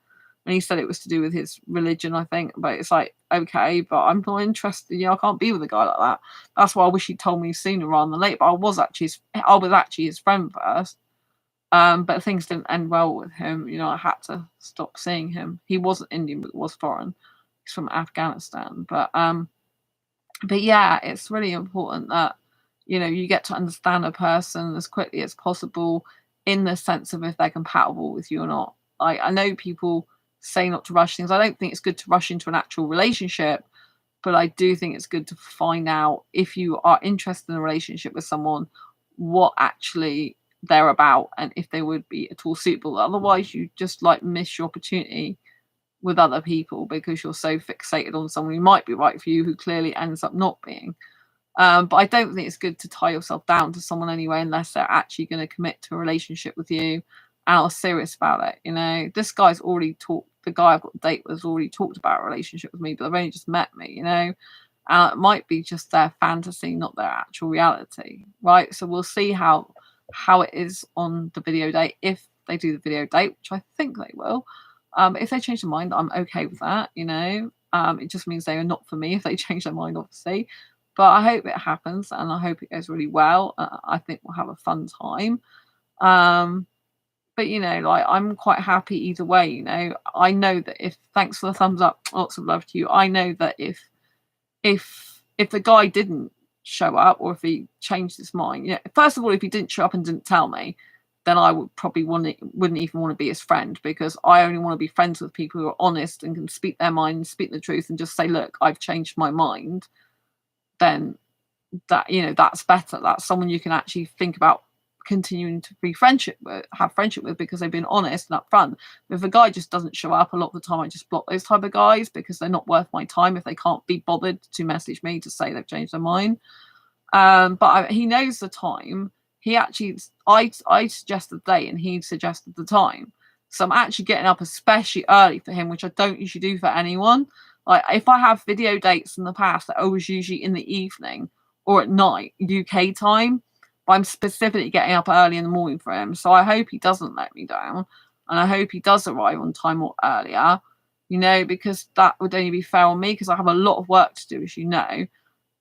And he said it was to do with his religion, I think. But it's like, okay, but I'm not interested. I can't be with a guy like that. That's why I wish he'd told me sooner rather than later. But I was actually his friend first. But things didn't end well with him. I had to stop seeing him. He wasn't Indian, but was foreign. He's from Afghanistan. But yeah, it's really important that you get to understand a person as quickly as possible in the sense of if they're compatible with you or not. Like I know people say not to rush things. I don't think it's good to rush into an actual relationship, but I do think it's good to find out if you are interested in a relationship with someone, what actually they're about and if they would be at all suitable. Otherwise you just like miss your opportunity with other people because you're so fixated on someone who might be right for you who clearly ends up not being. But I don't think it's good to tie yourself down to someone anyway unless they're actually going to commit to a relationship with you and are serious about it. This guy's already talked, the guy I've got a date with has already talked about a relationship with me, but they've only just met me, it might be just their fantasy, not their actual reality, right? So we'll see how it is on the video date, if they do the video date, which I think they will. If they change their mind, I'm okay with that, it just means they are not for me if they change their mind, obviously. But I hope it happens, and I hope it goes really well. I think we'll have a fun time. But, you know, like, I'm quite happy either way, you know. I know that if thanks for the thumbs up, lots of love to you. I know that if the guy didn't show up, or if he changed his mind, yeah, first of all, if he didn't show up and didn't tell me, then I would probably wouldn't even want to be his friend, because I only want to be friends with people who are honest and can speak their mind, speak the truth, and just say, look, I've changed my mind. Then that, you know, that's better. That's someone you can actually think about continuing to have friendship with, because they've been honest and upfront. If a guy just doesn't show up, a lot of the time I just block those type of guys, because they're not worth my time if they can't be bothered to message me to say they've changed their mind. But he knows the time. He actually, I suggested the date and he suggested the time. So I'm actually getting up especially early for him, which I don't usually do for anyone. Like, if I have video dates in the past, they're always usually in the evening or at night, UK time. But I'm specifically getting up early in the morning for him. So I hope he doesn't let me down. And I hope he does arrive on time or earlier, you know, because that would only be fair on me, because I have a lot of work to do, as you know.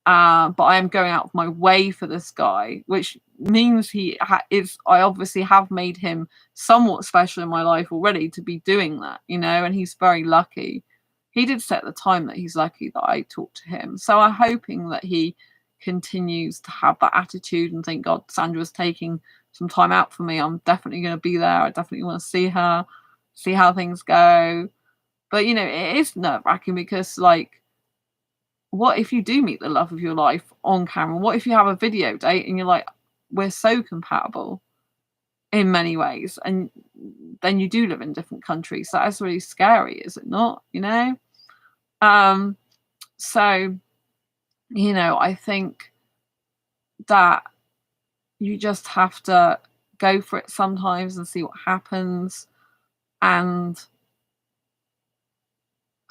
But I am going out of my way for this guy, which means I obviously have made him somewhat special in my life already to be doing that, you know, and he's very lucky. He did set the time that he's lucky that I talked to him. So I'm hoping that he continues to have that attitude and think, God, Sandra's taking some time out for me. I'm definitely going to be there. I definitely want to see her, see how things go. But, you know, it is nerve-wracking, because, like, what if you do meet the love of your life on camera? What if you have a video date and you're like, we're so compatible in many ways, and then you do live in different countries? That is really scary, is it not? You know? So, you know, I think that you just have to go for it sometimes and see what happens, and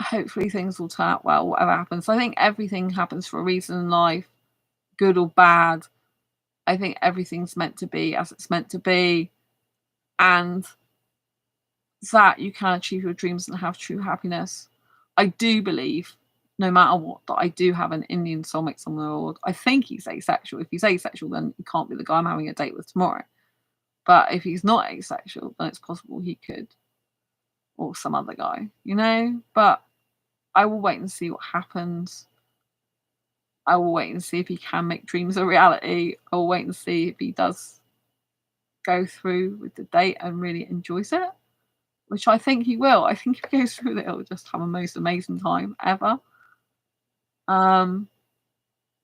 hopefully things will turn out well, whatever happens. I think everything happens for a reason in life, good or bad. I think everything's meant to be as it's meant to be, and that you can achieve your dreams and have true happiness. I do believe, no matter what, that I do have an Indian soulmate somewhere in the world. I think he's asexual. If he's asexual, then he can't be the guy I'm having a date with tomorrow. But if he's not asexual, then it's possible he could, or some other guy, you know? But I will wait and see what happens. I will wait and see if he can make dreams a reality. I will wait and see if he does go through with the date and really enjoys it, which I think he will. I think if he goes through it, he'll just have a most amazing time ever.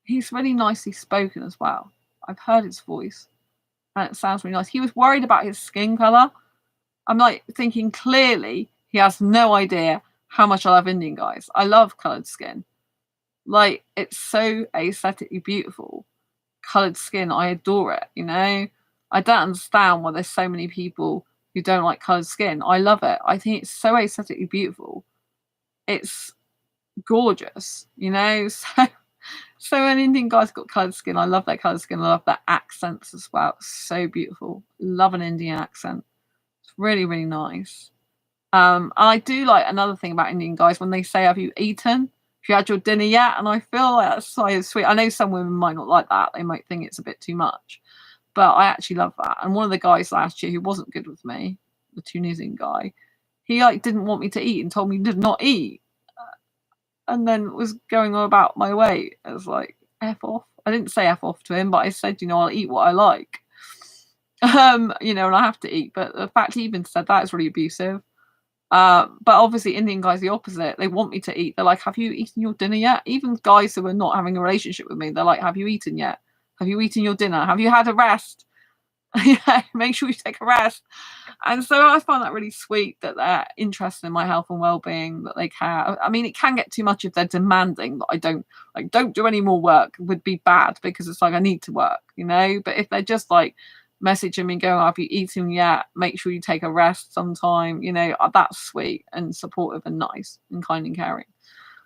He's really nicely spoken as well. I've heard his voice and it sounds really nice. He was worried about his skin color. I'm like thinking, clearly he has no idea how much I love Indian guys. I love colored skin. Like, it's so aesthetically beautiful. Colored skin, I adore it, you know? I don't understand why there's so many people who don't like colored skin. I love it. I think it's so aesthetically beautiful. It's gorgeous, you know? So an Indian guy's got colored skin. I love that colored skin. I love their accents as well. It's so beautiful. Love an Indian accent. It's really, really nice. And I do like another thing about Indian guys when they say, have you eaten? Have you had your dinner yet? And I feel like that's so sweet. I know some women might not like that. They might think it's a bit too much. But I actually love that. And one of the guys last year who wasn't good with me, the Tunisian guy, he like didn't want me to eat and told me he did not eat. And then was going on about my weight. I was like, F off. I didn't say F off to him, but I said, you know, I'll eat what I like. You know, and I have to eat. But the fact he even said that is really abusive. But obviously Indian guys the opposite. They want me to eat. They're like, have you eaten your dinner yet? Even guys who are not having a relationship with me, they're like, have you eaten yet? Have you eaten your dinner? Have you had a rest? Yeah, make sure you take a rest. And so I find that really sweet that they're interested in my health and well-being, that they care. I mean, it can get too much if they're demanding that I don't do any more work. It would be bad, because it's like I need to work, you know? But if they're just like messaging me going, have you eaten yet? Make sure you take a rest sometime, you know, that's sweet and supportive and nice and kind and caring.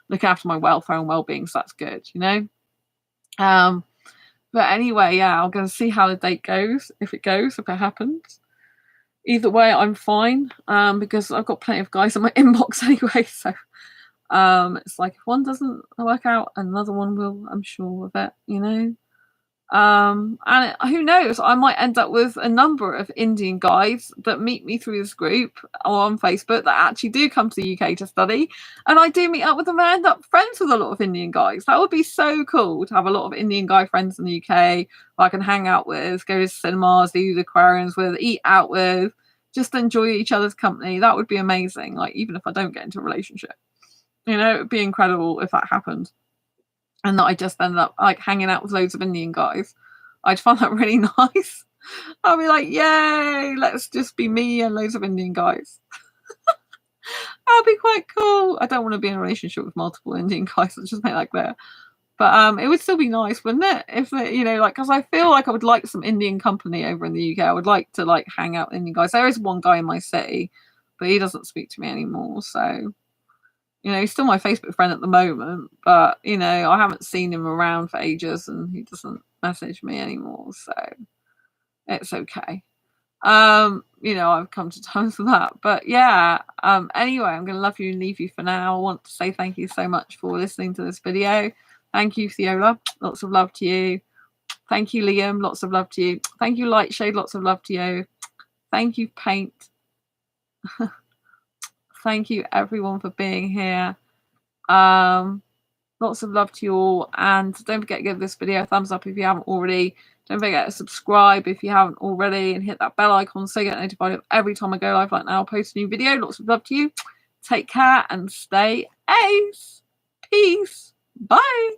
Looking after my welfare and well-being, so that's good, you know? But anyway, yeah, I'm going to see how the date goes, if it happens. Either way, I'm fine, because I've got plenty of guys in my inbox anyway, so It's like if one doesn't work out, another one will, I'm sure of it, you know. And who knows, I might end up with a number of Indian guys that meet me through this group or on Facebook that actually do come to the UK to study, and I do meet up with them and end up friends with a lot of Indian guys. That would be so cool to have a lot of Indian guy friends in the UK who I can hang out with, go to cinemas, do the aquariums with, eat out with, just enjoy each other's company. That would be amazing. Like, even if I don't get into a relationship, you know, it would be incredible if that happened. And that I just ended up like hanging out with loads of Indian guys. I'd find that really nice. I'd be like, yay, let's just be me and loads of Indian guys. That'd be quite cool. I don't want to be in a relationship with multiple Indian guys. Let's just make that clear. But it would still be nice, wouldn't it? If you know, like, because I feel like I would like some Indian company over in the UK. I would like to like hang out with Indian guys. There is one guy in my city, but he doesn't speak to me anymore. So, you know, he's still my Facebook friend at the moment, but, you know, I haven't seen him around for ages and he doesn't message me anymore, so it's okay. You know, I've come to terms with that. But yeah, anyway, I'm going to love you and leave you for now. I want to say thank you so much for listening to this video. Thank you, Theola. Lots of love to you. Thank you, Liam. Lots of love to you. Thank you, Lightshade. Lots of love to you. Thank you, Paint. Thank you, everyone, for being here. Lots of love to you all, and don't forget to give this video a thumbs up if you haven't already. Don't forget to subscribe if you haven't already, and hit that bell icon so you get notified of every time I go live. Like now, I'll post a new video. Lots of love to you. Take care and stay ace. Peace. Bye.